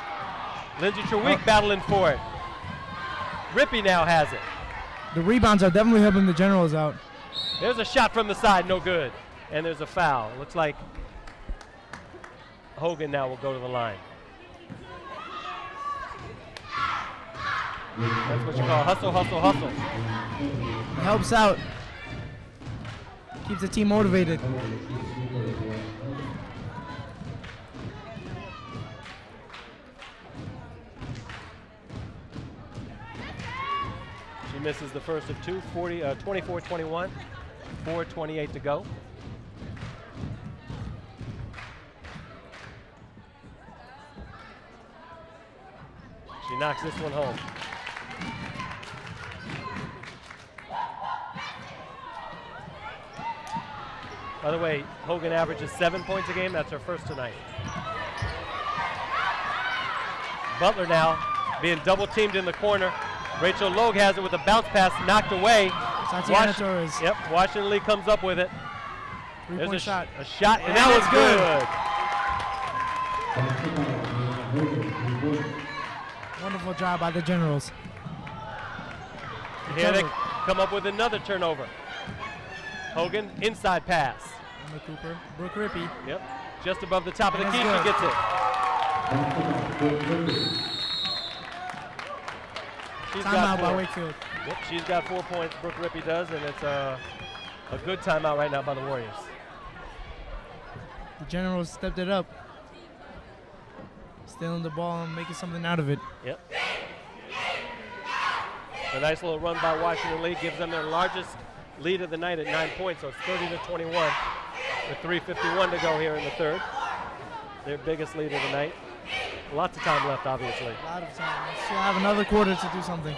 Lindsay Treweek battling for it. Rippey now has it. The rebounds are definitely helping the Generals out. There's a shot from the side, no good. And there's a foul. Looks like Hogan now will go to the line. That's what you call hustle, hustle, hustle. It helps out. Keeps the team motivated. She misses the first of two, 24-21, 4:28 to go. She knocks this one home. By the way, Hogan averages 7 points a game. That's her first tonight. Butler now being double teamed in the corner. Rachel Logue has it with a bounce pass knocked away. Tatiana Torres. Yep, Washington Lee comes up with it. There's Three-point shot. A shot, and Yeah, that was good. Wonderful job by the Generals. Here they come up with another turnover. Hogan, inside pass. Emma Cooper. Brooke Rippey. Yep, just above the top of the That's key, good. she gets it. She's got Timeout by 4. Wakefield. Yep, she's got 4 points, Brooke Rippey does, and it's a good timeout right now by the Warriors. The Generals stepped it up. Stealing the ball and making something out of it. Yep. A nice little run by Washington Lee gives them their largest lead of the night at 9 points, so it's 30-21 with 3:51 to go here in the third. Their biggest lead of the night. Lots of time left, obviously. A lot of time. Still have another quarter to do something.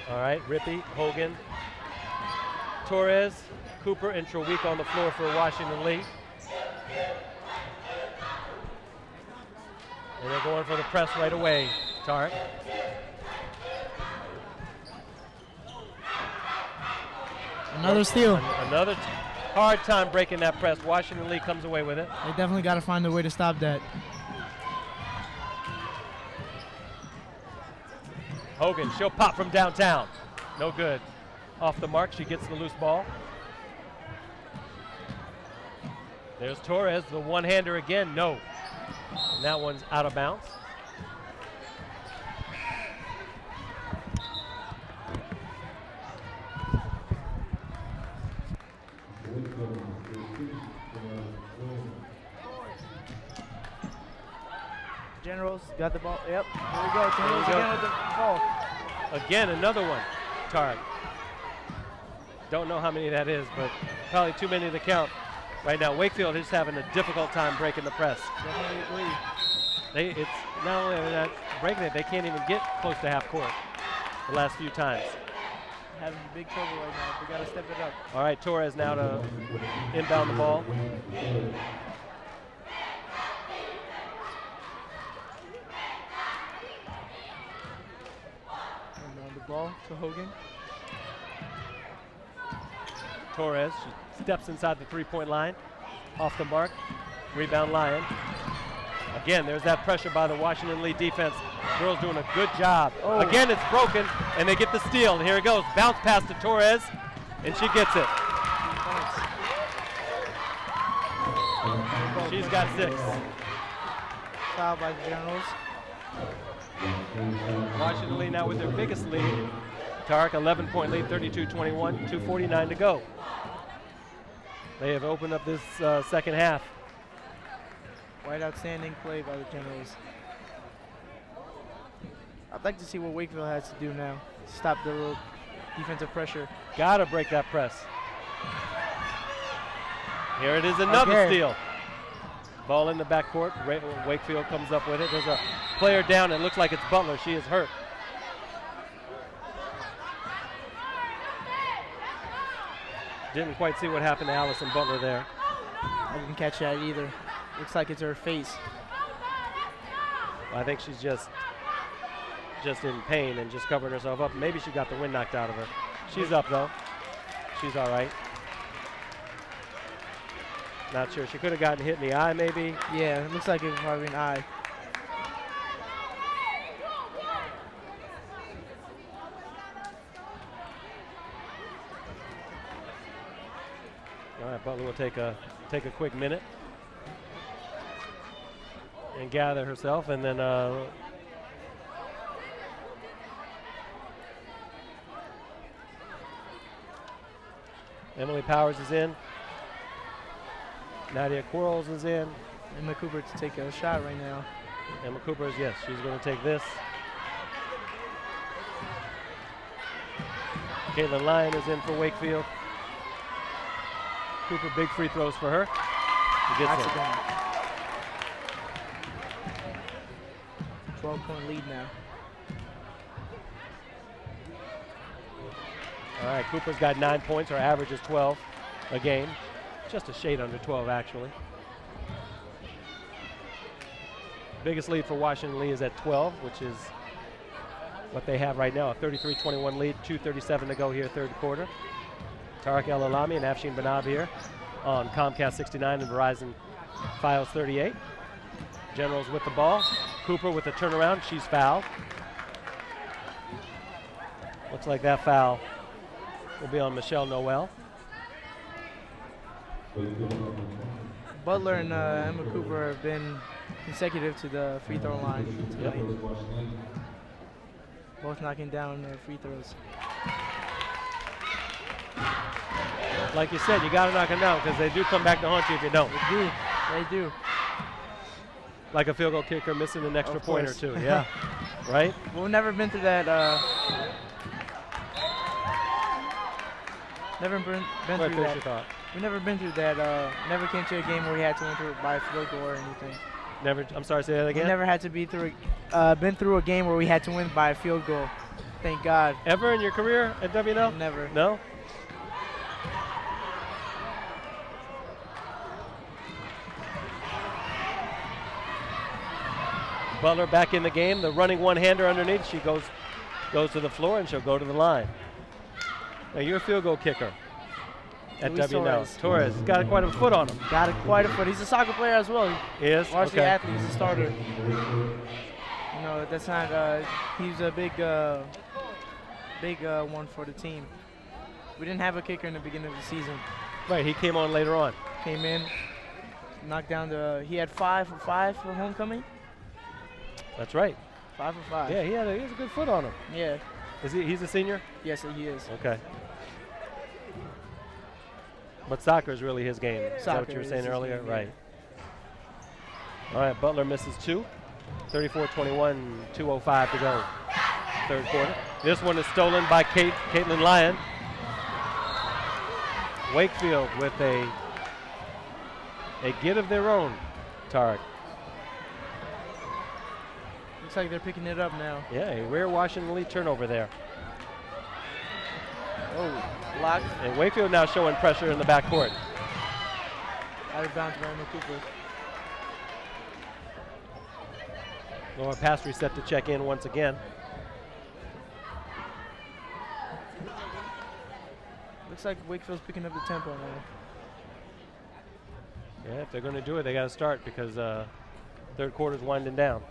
All right, Rippey, Hogan, Torres, Cooper, and Treweek on the floor for Washington Lee. And they're going for the press right away, Tarek. Another steal. Another hard time breaking that press. Washington Lee comes away with it. They definitely got to find a way to stop that. Hogan, she'll pop from downtown. No good. Off the mark, she gets the loose ball. There's Torres, the one-hander again, no. And that one's out of bounds. Generals got the ball. Yep. Here we go. Generals again with the ball. Again, another one, Tarek. Don't know how many that is, but probably too many to count. Right now, Wakefield is having a difficult time breaking the press. Definitely agree. It's not only that breaking it, they can't even get close to half court the last few times. Having big trouble right now. We got to step it up. All right, Torres now to inbound the ball. Inbound the ball to Hogan. Torres, she steps inside the three-point line. Off the mark. Rebound Lyon. Again, there's that pressure by the Washington Lee defense. Girls doing a good job. Oh. Again, it's broken, and they get the steal. And here it goes. Bounce pass to Torres, and she gets it. She's got 6. Foul by the Generals. Washington Lee now with their biggest lead. Tarek, 11-point lead, 32-21, 2:49 to go. They have opened up this second half. Quite outstanding play by the Generals. I'd like to see what Wakefield has to do now. Stop the defensive pressure. Gotta break that press. Here it is, another steal. Ball in the backcourt. Wakefield comes up with it. There's a player down. It looks like it's Butler. She is hurt. Didn't quite see what happened to Allison Butler there. I didn't catch that either. Looks like it's her face. I think she's just in pain and just covering herself up. Maybe she got the wind knocked out of her. She's up though. She's all right. Not sure. She could have gotten hit in the eye maybe. Yeah, it looks like it was probably an eye. All right, Butler will take a quick minute and gather herself, and then Emily Powers is in. Nadia Quarles is in. Emma Cooper to take a shot right now. Emma Cooper is, yes, she's going to take this. Caitlin Lyon is in for Wakefield. Cooper, big free throws for her. She gets it. 12-point lead now. All right, Cooper's got 9 points. Her average is 12 a game. Just a shade under 12, actually. Biggest lead for Washington Lee is at 12, which is what they have right now, a 33-21 lead, 2:37 to go here, third quarter. Tariq El Alami and Afshin Banab here on Comcast 69 and Verizon Fios 38. Generals with the ball. Cooper with the turnaround. She's fouled. Looks like that foul will be on Michelle Noel. Butler and Emma Cooper have been consecutive to the free throw line tonight. Yep. Both knocking down their free throws. Like you said, you got to knock them down because they do come back to haunt you if you don't. They do. They do. Like a field goal kicker missing an extra point or two. Yeah. Right? We've never been through that. Never been through that. We've never been through that. Never came to a game where we had to win through by a field goal or anything. Never. I'm sorry. Say that again. We never had to be through. Been through a game where we had to win by a field goal. Thank God. Ever in your career at WNL? Never. No. Butler back in the game. The running one-hander underneath. She goes to the floor and she'll go to the line. Now you're a field goal kicker at WNL. Torres got quite a foot on him. Got quite a foot. He's a soccer player as well. He is? Varsity athlete. He's a starter. You know, that's not. He's a big one for the team. We didn't have a kicker in the beginning of the season. Right. He came on later on. Came in, knocked down the. He had 5 for 5 for homecoming. That's right. 5 for 5. Yeah, he has a good foot on him. Yeah. He's a senior? Yes, he is. Okay. But soccer is really his game. Is that what you were saying earlier? Game, right. All right, Butler misses 2. 34-21, 2:05 to go. Third quarter. This one is stolen by Caitlin Lyon. Wakefield with a get of their own, Tariq. Looks like they're picking it up now. Yeah, a rare Washington Lee turnover there. Oh, blocked. And Wakefield now showing pressure in the backcourt. Out of bounds by Emma Cooper. Laura Pastry set to check in once again. Looks like Wakefield's picking up the tempo now. Yeah, if they're going to do it, they got to start because third quarter's winding down.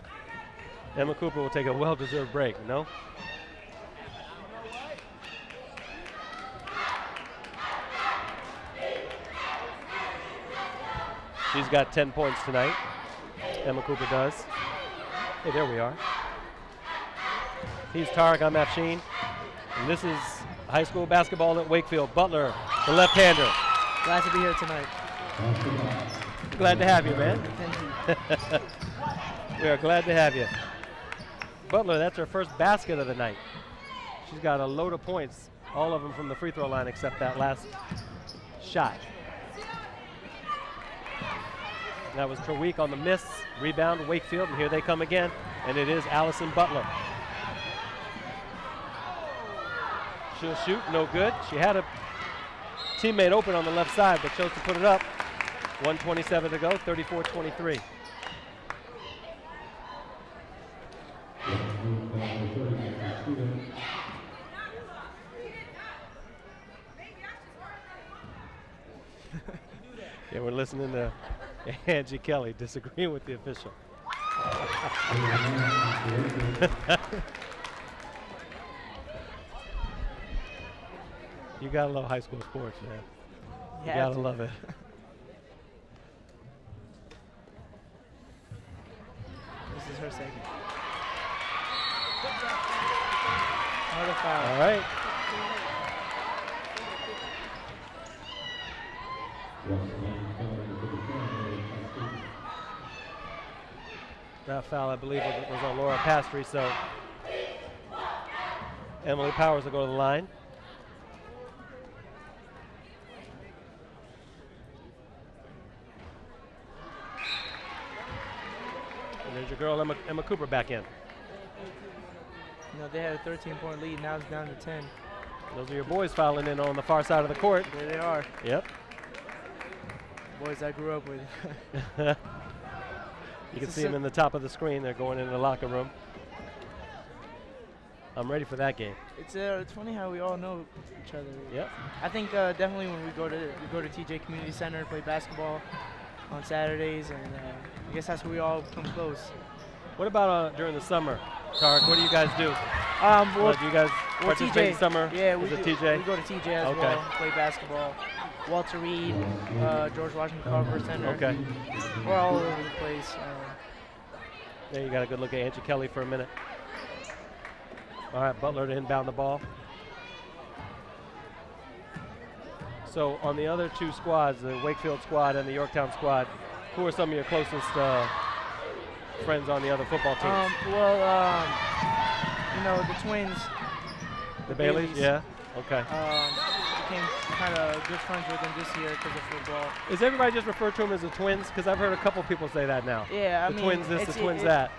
Emma Cooper will take a well-deserved break, no? She's got 10 points tonight. Emma Cooper does. Hey, there we are. He's Tariq, I'm Afshin. And this is high school basketball at Wakefield. Butler, the left-hander. Glad to be here tonight. Glad to have you, man. Thank you. We are glad to have you. Butler, that's her first basket of the night. She's got a load of points all of them from the free throw line except that last shot. That was Terweek on the miss. Rebound, Wakefield, and here they come again. And it is Allison Butler. She'll shoot, no good. She had a teammate open on the left side, but chose to put it up. 1:27 to go, 34-23. Yeah, we're listening to Angie Kelly disagreeing with the official. You gotta love high school sports, man. You gotta love it. This is her second. Another foul. All right. That foul, I believe, was on Laura Pastry, so Emily Powers will go to the line. And there's your girl, Emma Cooper, back in. You know, they had a 13-point lead. Now it's down to 10. Those are your boys fouling in on the far side of the court. There they are. Yep. Boys I grew up with. You can see them in the top of the screen. They're going into the locker room. I'm ready for that game. It's funny how we all know each other. Yep. I think definitely when we go to TJ Community Center and play basketball on Saturdays, and I guess that's where we all come close. What about during the summer, Tarek? What do you guys do? Well, do you guys participate in summer? Yeah, we Is it do, TJ? we go to TJ as well, play basketball. Walter Reed, George Washington Carver Center. Okay. We're all over the place. There you got a good look at Angie Kelly for a minute. All right, Butler to inbound the ball. So on the other two squads, the Wakefield squad and the Yorktown squad, who are some of your closest friends on the other football teams? You know, the twins. The Baileys? Yeah. Okay. Became kind of good friends with them this year because of football. Is everybody just referred to them as the twins? Because I've heard a couple people say that now. Yeah, the twins this, the twins that.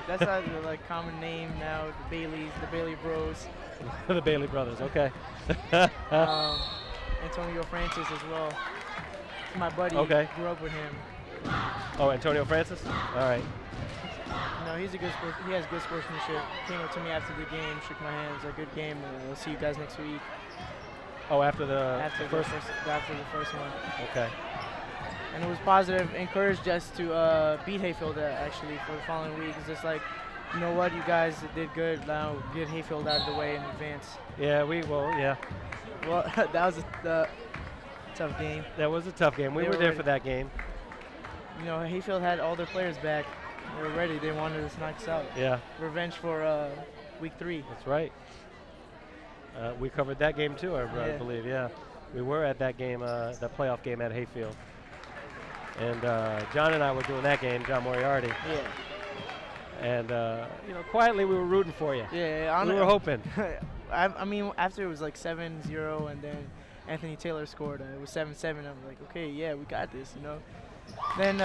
That's not the common name now. The Baileys, the Bailey Bros. The Bailey brothers. Okay. Antonio Francis as well. My buddy. Okay. Grew up with him. Oh, Antonio Francis. All right. No, he's a good sport. He has good sportsmanship. Came up to me after the game, shook my hand. It was a good game. We'll see you guys next week. Oh, after the first one. Okay. And it was positive. Encouraged us to beat Hayfield actually for the following week. It's just like, you know what, you guys did good. Now get Hayfield out of the way in advance. Yeah, yeah. Well, that was a tough game. That was a tough game. We were there for that game. You know, Hayfield had all their players back. They were ready. They wanted us to knock us out. Yeah. Revenge for week 3. That's right. We covered that game too, I believe. Yeah. We were at that game, that playoff game at Hayfield. And John and I were doing that game, John Moriarty. Yeah. And, you know, quietly we were rooting for you. Yeah. We were hoping. I mean, after it was like 7-0 and then Anthony Taylor scored. It was 7-7. I was like, okay, yeah, we got this, you know. Then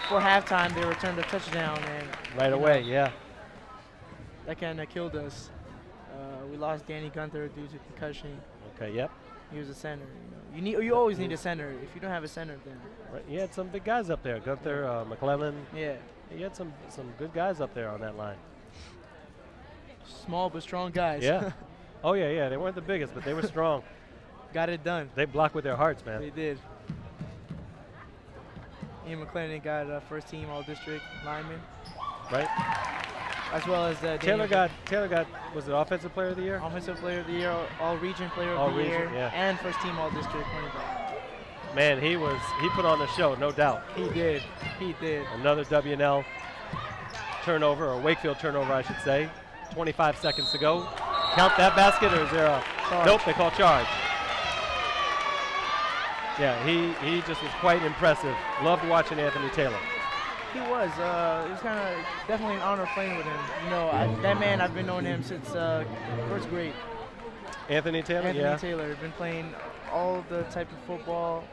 for halftime, they returned a touchdown. And right away, yeah. That kind of killed us. We lost Danny Gunther due to concussion. Okay, yep. He was a center. You know, you always need a center. If you don't have a center, then. Right. You had some big guys up there. Gunther, McClellan. Yeah. You had some good guys up there on that line. Small but strong guys. Yeah. Oh, yeah. They weren't the biggest, but they were strong. Got it done. They blocked with their hearts, man. They did. Ian McClellan got first team all-district lineman. Right. As well as Taylor got was it offensive player of the year? Offensive player of the year, all-region player of the year, and first team all-district running back. Man, he put on the show, no doubt. He did. Another W&L turnover, or Wakefield turnover, I should say. 25 seconds to go. Count that basket, or is there a charge? Nope, they call charge. Yeah, he just was quite impressive. Loved watching Anthony Taylor. He was. It was kind of definitely an honor playing with him. You know, that man, I've been knowing him since first grade. Anthony Taylor, Anthony Taylor. Been playing all the type of football.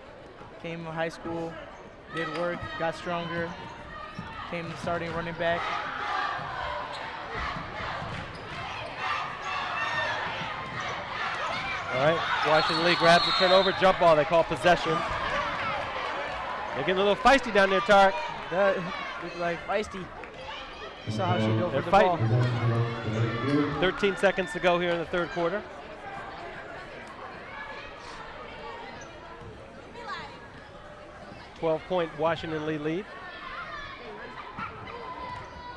Came to high school, did work, got stronger. Came starting running back. All right, Washington Lee grabs the turnover, jump ball, they call possession. They're getting a little feisty down there, Tarek. That looked like feisty. You saw how she go for They're the fighting. ball. 13 seconds to go here in the third quarter. .12 Washington Lee lead.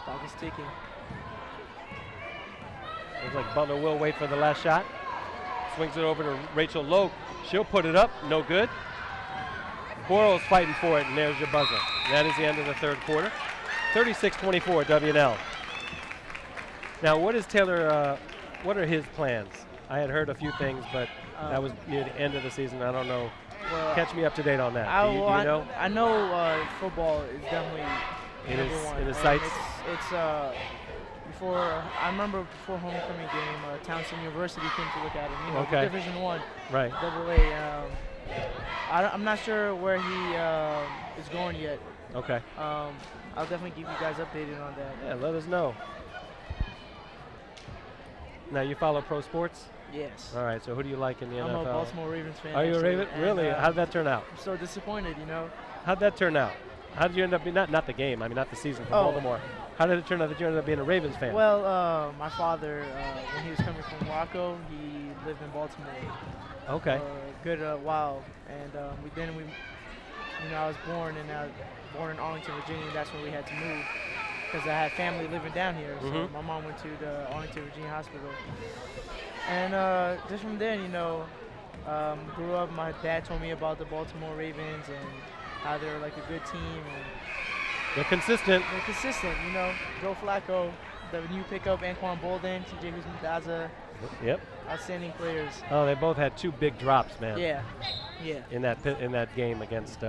Clock is ticking. Looks like Butler will wait for the last shot. Swings it over to Rachel Lowe. She'll put it up, no good. Quarles fighting for it, and there's your buzzer. That is the end of the third quarter. 36-24 WNL. Now, what is Taylor, what are his plans? I had heard a few things, but that was near the end of the season. I don't know. Well, Catch me up to date on that. Do you know? I know football is definitely number one. In his sights? It's before, I remember before homecoming game, Townsend University came to look at him. You know, Okay. Division I, Right. AA. I'm not sure where he is going yet. Okay. I'll definitely keep you guys updated on that. Yeah, let us know. Now, you follow pro sports? Yes. All right, so who do you like in the I'm NFL? a Baltimore Ravens fan. Are you a actually, Raven? and, Really? How'd that turn out? I'm so disappointed, you know. How'd that turn out? How did you end up being, not the game, I mean, not the season for Oh. Baltimore. How did it turn out that you ended up being a Ravens fan? Well, my father, when he was coming from Morocco, he lived in Baltimore Okay. for a good while. And I was born in Arlington, Virginia, and that's when we had to move because I had family living down here. So Mhm. my mom went to the Arlington, Virginia hospital. And just from there, grew up, my dad told me about the Baltimore Ravens and how they're like a good team. And They're consistent. they're consistent, Joe Flacco, the new pickup, Anquan Bolden, TJ Hughes-Daza, Yep. outstanding players. Oh, they both had two big drops, man. Yeah. In that game against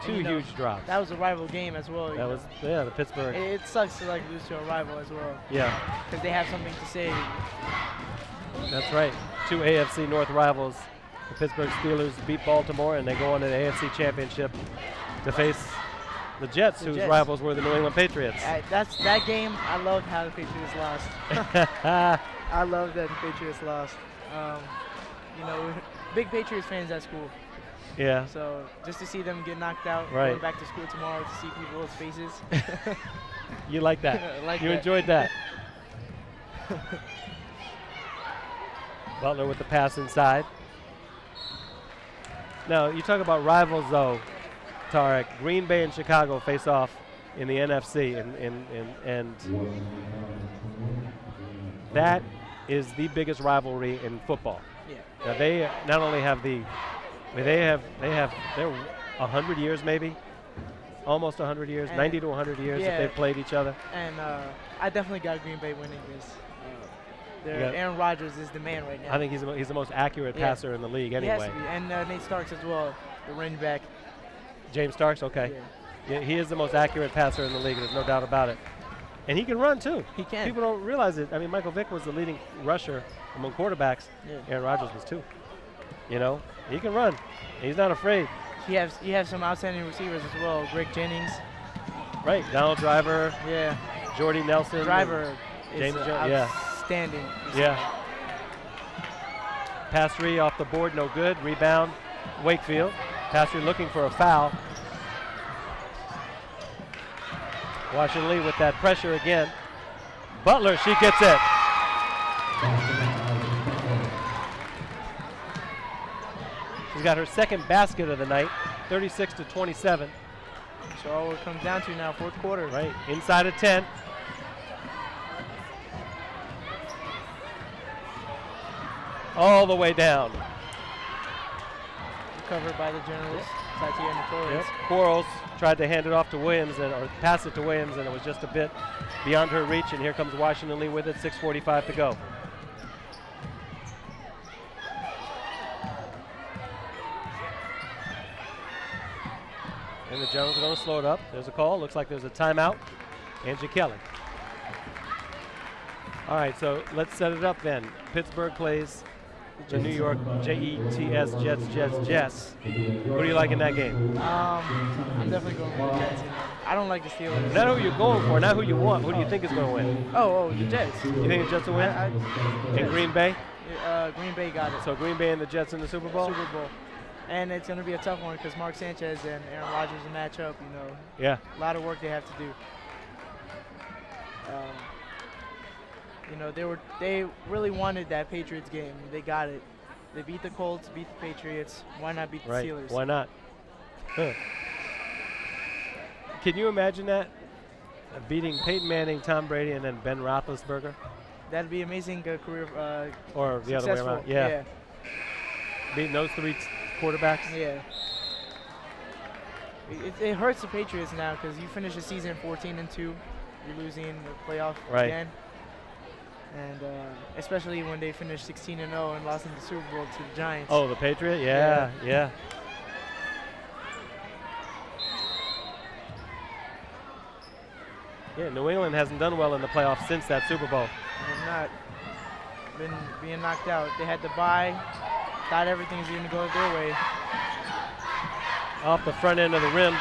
two huge drops. That was a rival game as well. That was the Pittsburgh. It sucks to lose to a rival as well. Yeah, Because they have something to say. that's right. Two AFC North rivals. The Pittsburgh Steelers beat Baltimore, and they go on to the AFC Championship to face the Jets, whose rivals were the New England Patriots. That game, I loved how the Patriots lost. I love that the Patriots lost. We're big Patriots fans at school. Yeah. So just to see them get knocked out, Right. going back to school tomorrow to see people's faces. You like that. You that. enjoyed that. Butler with the pass inside. Now, you talk about rivals, though, Tarek. Green Bay and Chicago face off in the NFC, and that is the biggest rivalry in football. Yeah. Now, they not only have they're 100 years maybe, almost 100 years, And 90 to 100 years that yeah. they've played each other. And I definitely got Green Bay winning this. Yeah. Aaron Rodgers is the man right now. I think he's the most accurate Yeah. passer in the league He has anyway. to be. And Nate Starks as well, the running back. James Starks, okay. Yeah, he is the most accurate passer in the league, there's no doubt about it. And he can run, too. He can. People don't realize it. I mean, Michael Vick was the leading rusher among quarterbacks. Yeah. Aaron Rodgers was, too. He can run. He's not afraid. You have some outstanding receivers as well. Greg Jennings. Right, Donald Driver, Yeah. Jordy Nelson. Driver James is Jones, yeah. outstanding. Yeah. Pass three off the board, no good. Rebound, Wakefield. Pass three looking for a foul. Washington Lee with that pressure again. Butler, she gets it. She's got her second basket of the night, 36-27. So all it comes down to now, fourth quarter. Right, inside of 10. All the way down. Covered by the Generals. Tatia and the Torres. Quarles tried to hand it off to Williams, or pass it to Williams, and it was just a bit beyond her reach, and here comes Washington Lee with it, 6:45 to go. And the Generals are going to slow it up. There's a call. Looks like there's a timeout. Angie Kelly. All right, so let's set it up then. Pittsburgh plays the New York Jets, Jets. Who do you like in that game? I'm definitely going with the Jets. I don't like the Steelers. Not who you're going for, not who you want. Who do you think is going to win? The Jets. You think the Jets will win? In Green Bay? Green Bay got it. So Green Bay and the Jets in the Super Bowl? Super Bowl. And it's going to be a tough one because Mark Sanchez and Aaron Rodgers will match up, Yeah. A lot of work they have to do. They really wanted that Patriots game. They got it. They beat the Colts, beat the Patriots. Why not beat the Steelers? Why not? Huh. Can you imagine that? Beating Peyton Manning, Tom Brady, and then Ben Roethlisberger? That'd be amazing career. Or the other way around. Yeah. Beating those three quarterbacks? Yeah. It hurts the Patriots now because you finish the season 14-2. You're losing the playoff again. And especially when they finished 16-0 and lost in the Super Bowl to the Giants. Oh, the Patriot? Yeah. Yeah, New England hasn't done well in the playoffs since that Super Bowl. They've not been being knocked out. They had to bye. Thought everything was going to go their way. Off the front end of the rim.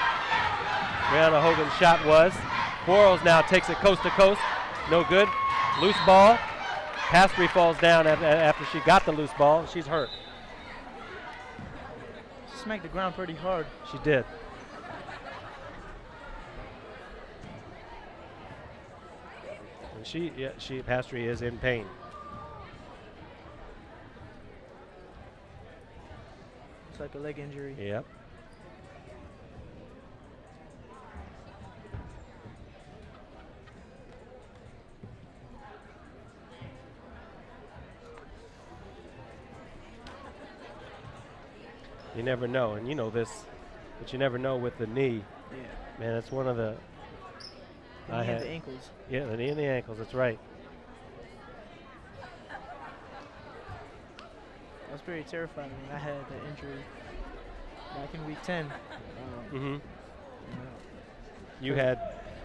Brianna Hogan's shot was. Quarles now takes it coast to coast. No good. Loose ball. Pastry falls down after she got the loose ball. She's hurt. She smacked the ground pretty hard. She did. And Pastry is in pain. It's like a leg injury. Yep. You never know, and you know this, but you never know with the knee. Yeah. Man, it's one of the. The knee and the ankles. Yeah, the knee and the ankles. That's right. I was very terrified when I had the injury back in week 10. You had.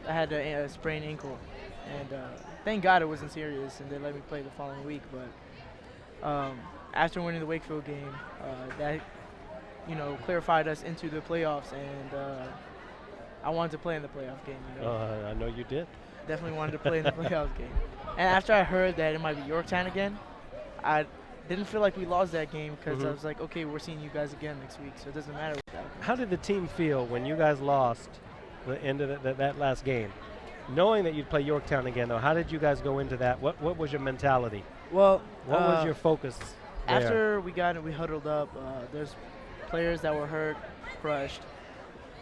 I had a sprained ankle, and thank God it wasn't serious, and they let me play the following week. But after winning the Wakefield game, that clarified us into the playoffs, and I wanted to play in the playoff game. I know you did. Definitely wanted to play in the playoff game. And after I heard that it might be Yorktown again, I didn't feel like we lost that game because I was like, okay, we're seeing you guys again next week, so it doesn't matter what happens. How did the team feel when you guys lost the end of that last game? Knowing that you'd play Yorktown again, though, how did you guys go into that? What was your mentality? Well, what was your focus there? After we got it, we huddled up. There's players that were hurt, crushed,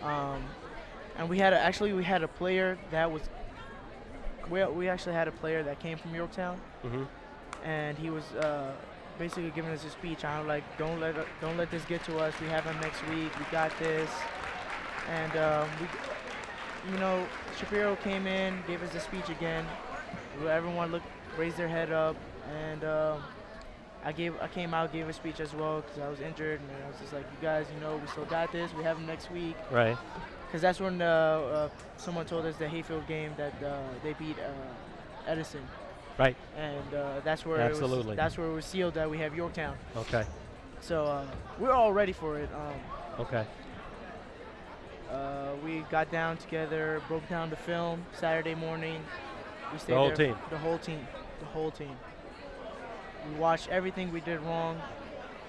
and we had a player that was. We actually had a player that came from Yorktown, and he was basically giving us a speech. I'm like, don't let this get to us. We have him next week. We got this, and Shapiro came in, gave us the speech again. Everyone raised their head up, and I came out, gave a speech as well because I was injured, and I was just like, you guys, we still got this. We have him next week. Right. Because that's when someone told us the Hayfield game that they beat Edison. Right. And that's where Absolutely. That's where it was sealed that we have Yorktown. Okay. So we're all ready for it. Okay. We got down together, broke down the film Saturday morning. We stayed The whole there team. The whole team. We watched everything we did wrong,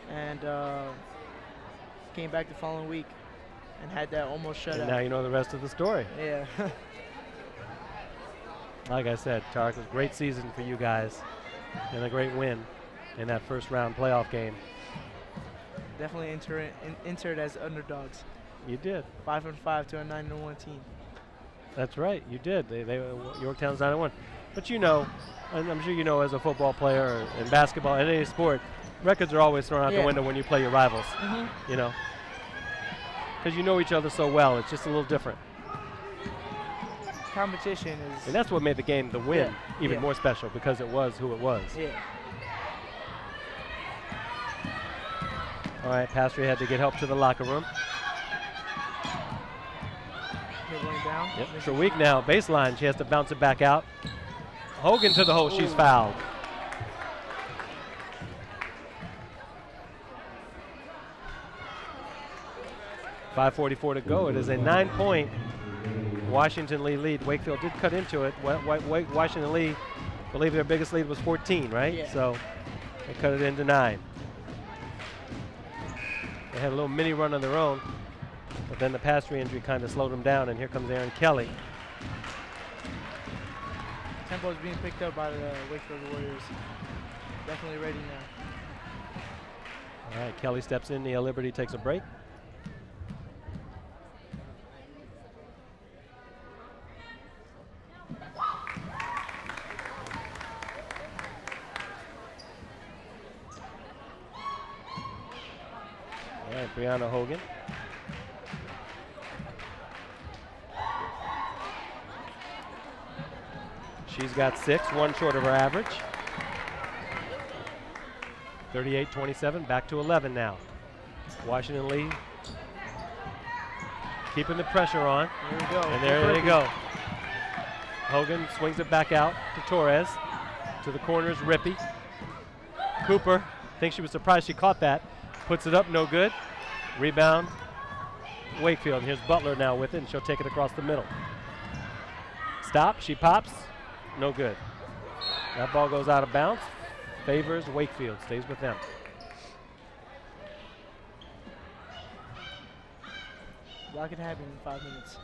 and came back the following week and had that almost shutout. And now you know the rest of the story. Yeah. Like I said, Tarek, it was a great season for you guys and a great win in that first round playoff game. Definitely entered as underdogs. You did. 5-5 to a 9-1 team. That's right, you did. Yorktown's 9-1. But and I'm sure you know as a football player or in basketball, in any sport, records are always thrown out the window when you play your rivals. Because you know each other so well, it's just a little different. Competition is... And that's what made the win even more special because it was who it was. Yeah. All right, Pastry had to get help to the locker room. They're going down. Yep. For a week now, baseline, she has to bounce it back out. Hogan to the hole. She's fouled. .5:44 to go. It is a 9-point Washington Lee lead. Wakefield did cut into it. Washington Lee, I believe their biggest lead was 14, right? Yeah. So they cut it into 9. They had a little mini run of their own, but then the pass injury kind of slowed them down, and here comes Aaron Kelly. Tempo is being picked up by the Wakefield Warriors. Definitely ready now. All right, Kelly steps in. Nia Liberty takes a break. All right, Brianna Hogan. She's got 6, 1 short of her average. 38-27, back to 11 now. Washington Lee keeping the pressure on. There we go. And there they go. Hogan swings it back out to Torres. To the corners, Rippey. Cooper, I think she was surprised she caught that. Puts it up, no good. Rebound, Wakefield. And here's Butler now with it, and she'll take it across the middle. Stop, she pops, no good. That ball goes out of bounds. Favors Wakefield, stays with them. Block it happen in 5 minutes.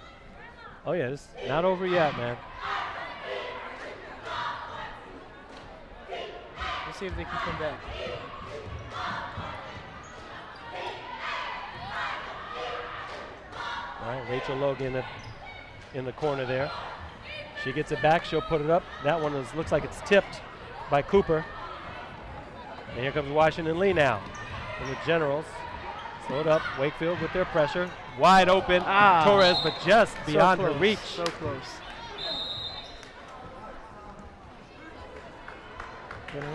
Oh yeah, it's not over yet, man. Let's see if they can come back. All right, Rachel Logan in the corner there. She gets it back, she'll put it up. That one looks like it's tipped by Cooper. And here comes Washington Lee now. And the Generals slow it up. Wakefield with their pressure. Wide open, Torres, but just beyond her reach. So close.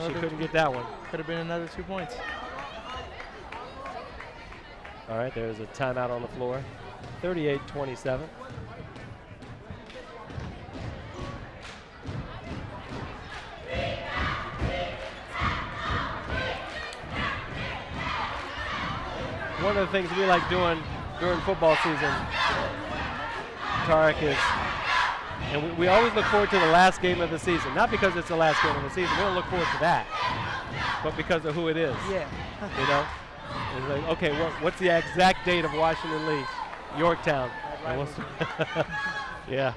She couldn't get that one. Could have been another 2 points. All right, there's a timeout on the floor. 38-27. One of the things we like doing during football season, Tarek, is, and we always look forward to the last game of the season. Not because it's the last game of the season. We don't look forward to that, but because of who it is. Yeah. You know? It's like, okay, what's the exact date of Washington Lee? Yorktown. Yeah.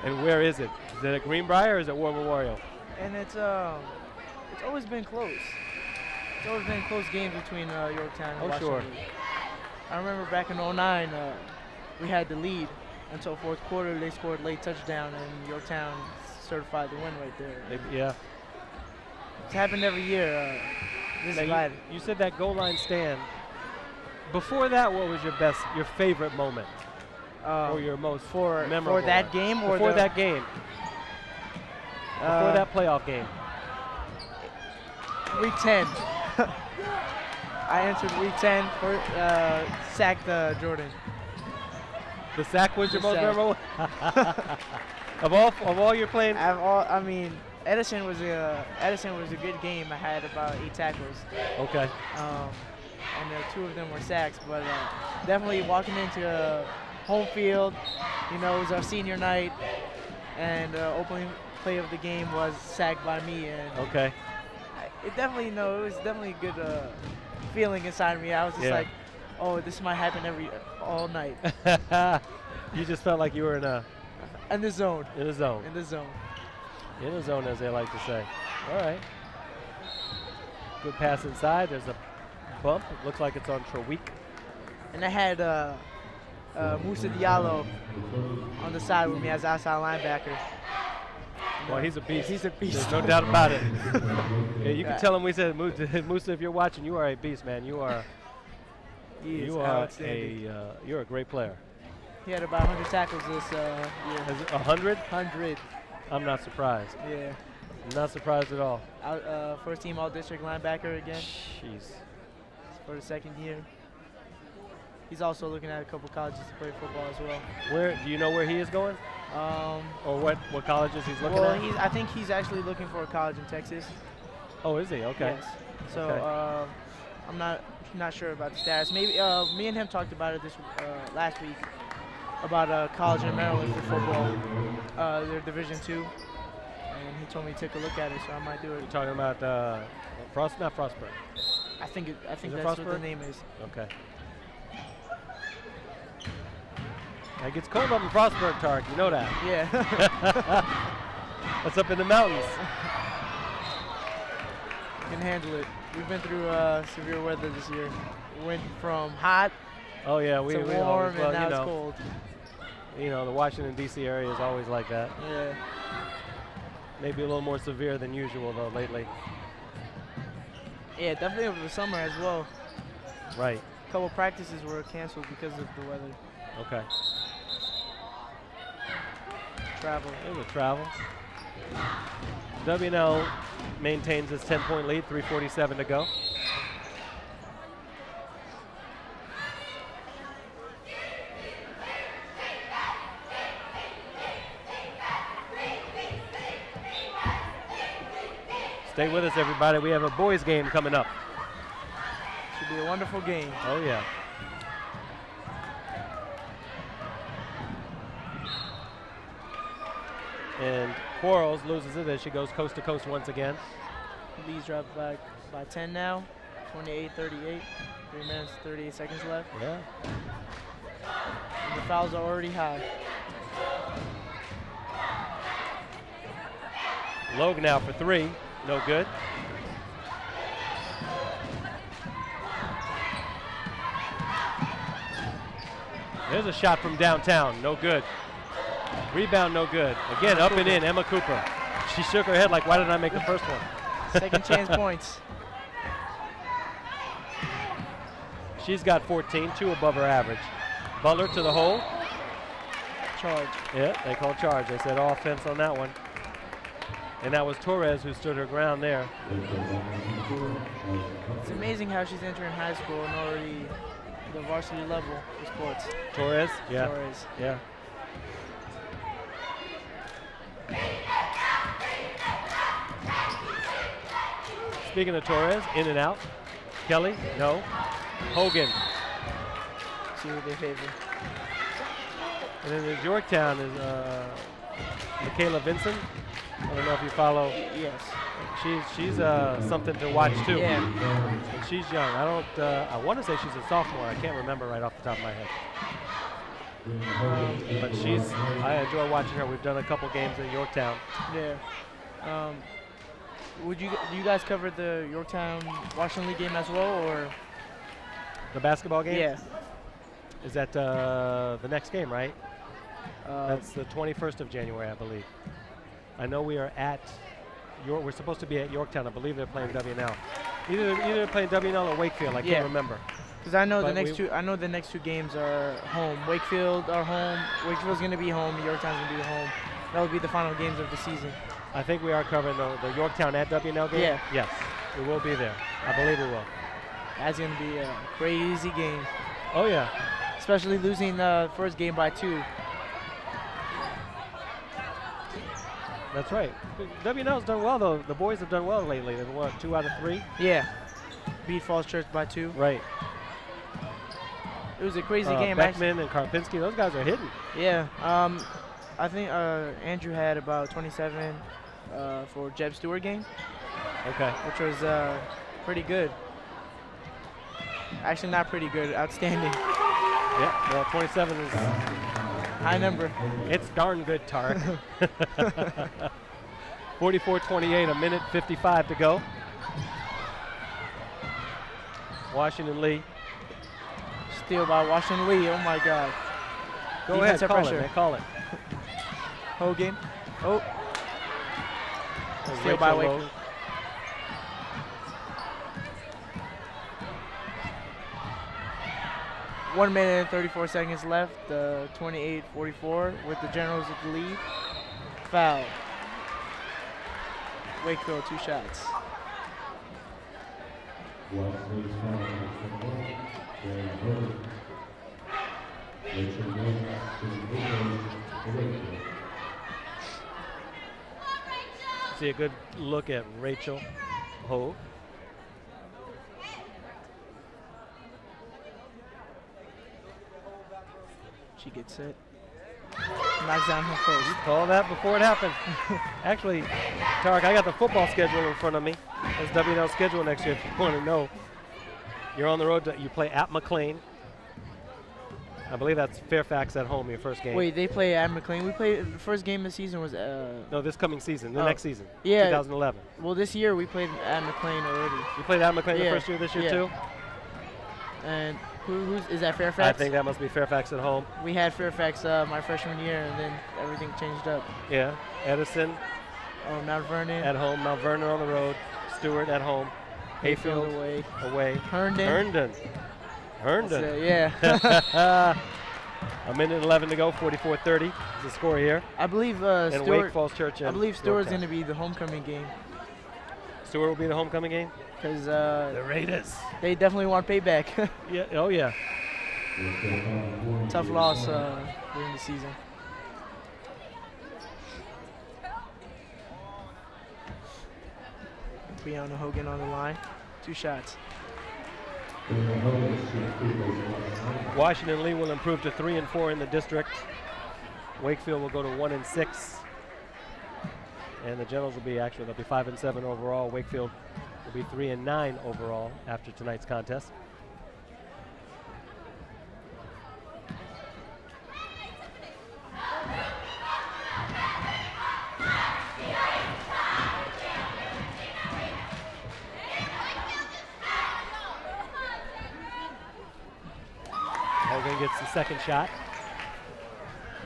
And where is it? Is it at Greenbrier or is it War Memorial? And it's always been close. It's always been close games between Yorktown and Washington sure. Lee. I remember back in 09, we had the lead until fourth quarter. They scored late touchdown, and Yorktown certified the win right there. Yeah. It's happened every year. This is glad. You said that goal line stand. Before that, what was your favorite moment? Or your most memorable for that one? game or before that game? Before that playoff game? Week 10. I entered week 10 for sacked Jordan. The sack was your The most sack. memorable? of all you're playing? I mean, Edison was a good game. I had about 8 tackles. Okay. And 2 of them were sacks, but definitely walking into home field, it was our senior night, and opening play of the game was sacked by me. And okay. It was definitely a good feeling inside me. I was just like, oh, this might happen all night. You just felt like you were in the zone. In the zone. In the zone. In the zone, as they like to say. All right. Good pass inside. There's a bump. It looks like it's on Traweek. And I had Musa Diallo on the side with me as outside linebacker. Well, he's a beast. He's a beast. There's no doubt about it. Yeah, you can tell him we said, Musa, if you're watching, you are a beast, man. You're a great player. He had about 100 tackles this year. Is it 100? 100. I'm not surprised. Yeah. I'm not surprised at all. First team all-district linebacker again. Jeez. For the second year. He's also looking at a couple colleges to play football as well. Do you know where he is going? Or what colleges he's looking Well, at? I think he's actually looking for a college in Texas. Oh, is he? Okay. Yes. So Okay. I'm not sure about the status. Maybe me and him talked about it last week about a college in Maryland for football. They're Division II, and he told me to take a look at it, so I might do it. You're talking about not Frostburg. I think Is it that's what the Frostburg? name is. Okay. It gets cold up in Frostburg, Tark. You know that. Yeah. That's up in the mountains. Can handle it. We've been through severe weather this year. Went from hot Oh yeah, to we warm, always, well, and now you it's know, cold. You know, the Washington D.C. area is always like that. Yeah. Maybe a little more severe than usual though lately. Yeah, definitely over the summer as well. Right. A couple practices were canceled because of the weather. Okay. Travel. There's a travel. WNL maintains its 10-point lead, 3:47 to go. Stay with us, everybody. We have a boys game coming up. Should be a wonderful game. Oh, yeah. And Quarles loses it as she goes coast to coast once again. Lee's dropped back by 10 now. 28-38. 3 minutes, 38 seconds left. Yeah. And the fouls are already high. Logue now for 3. No good. There's a shot from downtown. No good. Rebound, no good. Again, up and in, Emma Cooper. She shook her head like, why didn't I make the first one? Second chance points. She's got 14, 2 above her average. Butler to the hole. Charge. Yeah, they called charge. They said offense on that one. And that was Torres who stood her ground there. It's amazing how she's entering high school and already the varsity level for sports. Torres? Yeah. Torres. Yeah. Speaking of Torres, in and out. Kelly? No. Hogan. See what they favor. And then there's Yorktown is Michaela Vinson. I don't know if you follow. Yes. She's something to watch too. Yeah. And she's young. I want to say she's a sophomore. I can't remember right off the top of my head. But I enjoy watching her. We've done a couple games in Yorktown. Yeah. Do you guys cover the Yorktown Washington League game as well, or? The basketball game? Yeah. Is that the next game, right? That's That's the 21st of January, I believe. I know we are at we're supposed to be at Yorktown. I believe they're playing WNL. Either they're playing WNL or Wakefield. I can't remember. Because I know But the next two games are home. Wakefield are home. Wakefield's going to be home. Yorktown's going to be home. That will be the final games of the season. I think we are covering the Yorktown at WNL game. Yeah. Yes, we will be there. I believe we will. That's going to be a crazy game. Oh yeah. Especially losing the first game by 2. That's right. WNL's done well though. The boys have done well lately. They've won 2 out of 3. Yeah. Beat Falls Church by 2. Right. It was a crazy game. Beckman and Karpinski, those guys are hitting. Yeah. I think Andrew had about 27 for Jeb Stewart game. Okay. Which was pretty good. Actually, not pretty good. Outstanding. Yeah. Well, 27 is high number. It's darn good, Tarek. 44-28, a minute 55 to go. Washington Lee. Steal by Washington Lee. Oh my God. Go ahead, call pressure. it, man, call it. Hogan. Oh. Steal Rachel by Lowe. Wakefield. One minute and 34 seconds left. 28-44 with the Generals at the lead. Foul. Wakefield 2 shots. See a good look at Rachel Hogue. She gets it. Knocks down her first. You call that before it happened. Actually, Tarek, I got the football schedule in front of me. That's W&L schedule next year if you want to know. You're on the road. You play at McLean. I believe that's Fairfax at home, your first game. Wait, they play at McLean. We played the first game of the season was. No, this coming season, the next season. Yeah. 2011. Well, this year we played at McLean already. You played at McLean the Yeah, first year this year yeah. too? And who's is that Fairfax? I think that must be Fairfax at home. We had Fairfax my freshman year, and then everything changed up. Yeah. Edison Mount Vernon. at home. Mount Vernon on the road. Stewart at home. Hayfield Hayfield away. away. Herndon. Herndon. So, yeah. A minute and 11 to go. 44-30 is the score here. I believe And Stewart. Wake Falls Church. I believe Stewart's Yorktown. going to be the homecoming game Stewart will be the homecoming game. because The Raiders. they definitely want payback. Yeah. Oh yeah. Tough loss during the season. Brianna Hogan on the line. 2 shots. Washington Lee will improve to 3-4 in the district. Wakefield will go to 1-6. And the Generals will be they'll be 5-7 overall. Wakefield will be 3-9 overall after tonight's contest. Hogan gets the second shot.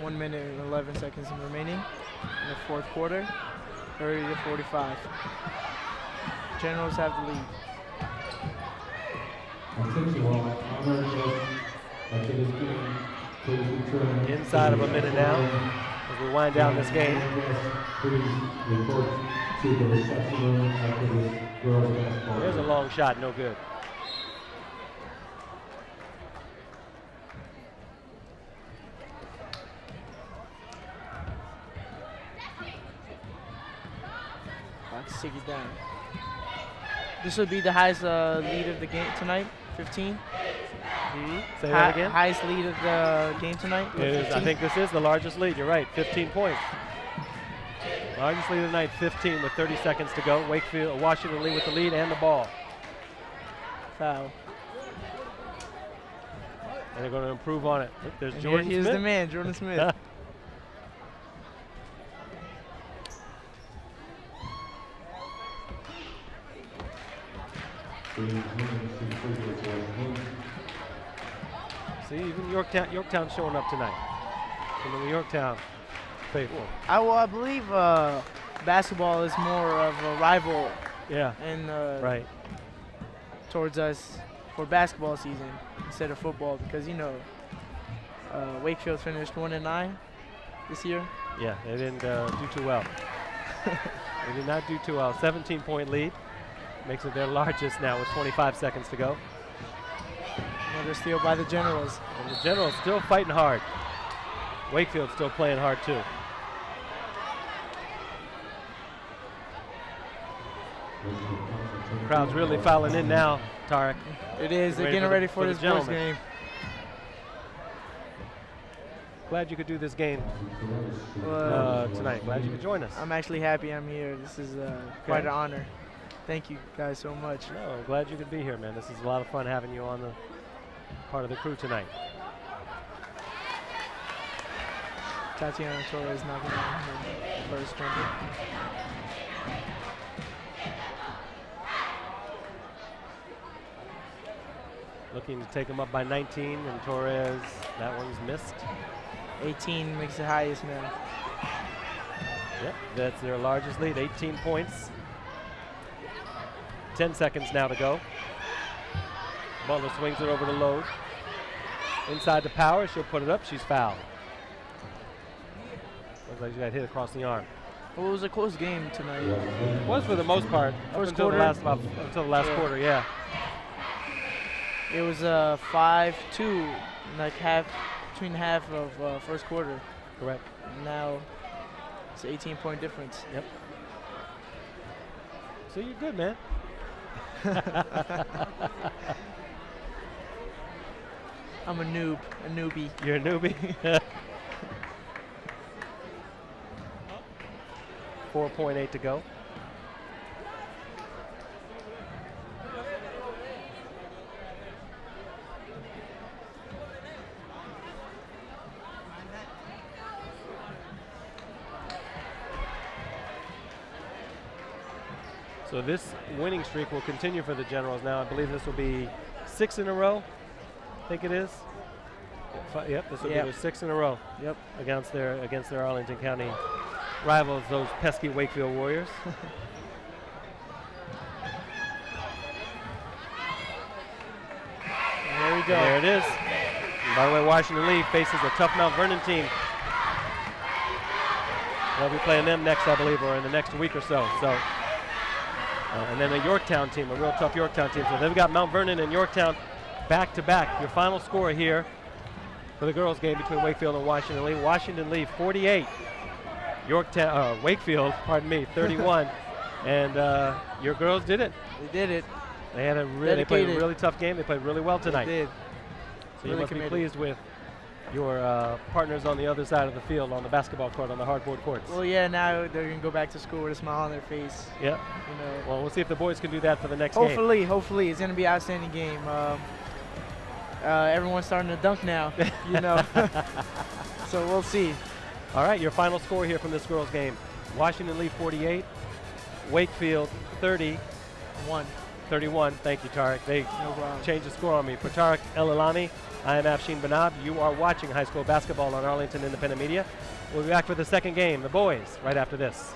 1 minute and 11 seconds remaining in the fourth quarter. 30-45. Generals have the lead. Inside of a minute now as we wind down this game. There's a long shot, no good. Let's take it down. This would be the highest lead of the game tonight, 15. Say that again. Highest lead of the game tonight. It is, I 15. think this is the largest lead. You're right, 15 points. Largest lead of the night, 15 with 30 seconds to go. Washington Lee with the lead and the ball. Foul. And they're going to improve on it. Look, there's And Jordan here's Smith. the man, Jordan Smith. See, even Yorktown's showing up tonight. From the Yorktown faithful. I believe basketball is more of a rival Yeah, and right. towards us for basketball season instead of football because Wakefield finished 1-9 this year. Yeah, they didn't do too well. They did not do too well. 17-point lead. Makes it their largest now with 25 seconds to go. Another steal by the Generals. And the Generals still fighting hard. Wakefield's still playing hard too. Crowd's really filing in now, Tarek. It is. They're Ready getting for ready the- for for the this boys gentlemen. game. Glad you could do this game tonight. Glad you could join us. I'm actually happy I'm here. This is quite Okay. an honor. Thank you guys so much. No, I'm glad you could be here, man. This is a lot of fun having you on the part of the crew tonight. Tatiana Torres knocking down her first jumper. Looking to take them up by 19, and Torres, that one's missed. 18 makes the highest now. Yep, that's their largest lead, 18 points. 10 seconds now to go. Butler swings it over to Load. Inside to Power, she'll put it up, she's fouled. Looks like she got hit across the arm. Well, it was a close game tonight. It was for the most part, up First until the quarter. last Yeah. quarter, yeah. It was 5-2, like between half of first quarter. Correct. And now it's an 18-point difference. Yep. So you're good, man. I'm a newbie. You're a newbie. 4.8 to go. So this winning streak will continue for the Generals now. I believe this will be 6 in a row. I think it is. Yep, this will be their 6 in a row. Yep. Against their Arlington County rivals, those pesky Wakefield Warriors. There we go. There it is. And by the way, Washington Lee faces a tough Mount Vernon team. They'll be playing them next, I believe, or in the next week or so. And then a Yorktown team, a real tough Yorktown team. So they've got Mount Vernon and Yorktown back to back. Your final score here for the girls' game between Wakefield and Washington Lee. Washington Lee 48, Wakefield, 31, and your girls did it. They did it. They played a really tough game. They played really well tonight. They did. So Really you must committed. be pleased with your partners on the other side of the field on the basketball court, on the hardboard courts. Well, yeah, now they're going to go back to school with a smile on their face. Yeah. You know. Well, we'll see if the boys can do that for the next game. Hopefully. It's going to be an outstanding game. Everyone's starting to dunk now, you know. So we'll see. All right, your final score here from this girls' game. Washington Lee 48, Wakefield 31. Thank you, Tariq. They changed the score on me. For Tariq El-Alami, I am Afshin Banab. You are watching high school basketball on Arlington Independent Media. We'll be back for the second game, the boys, right after this.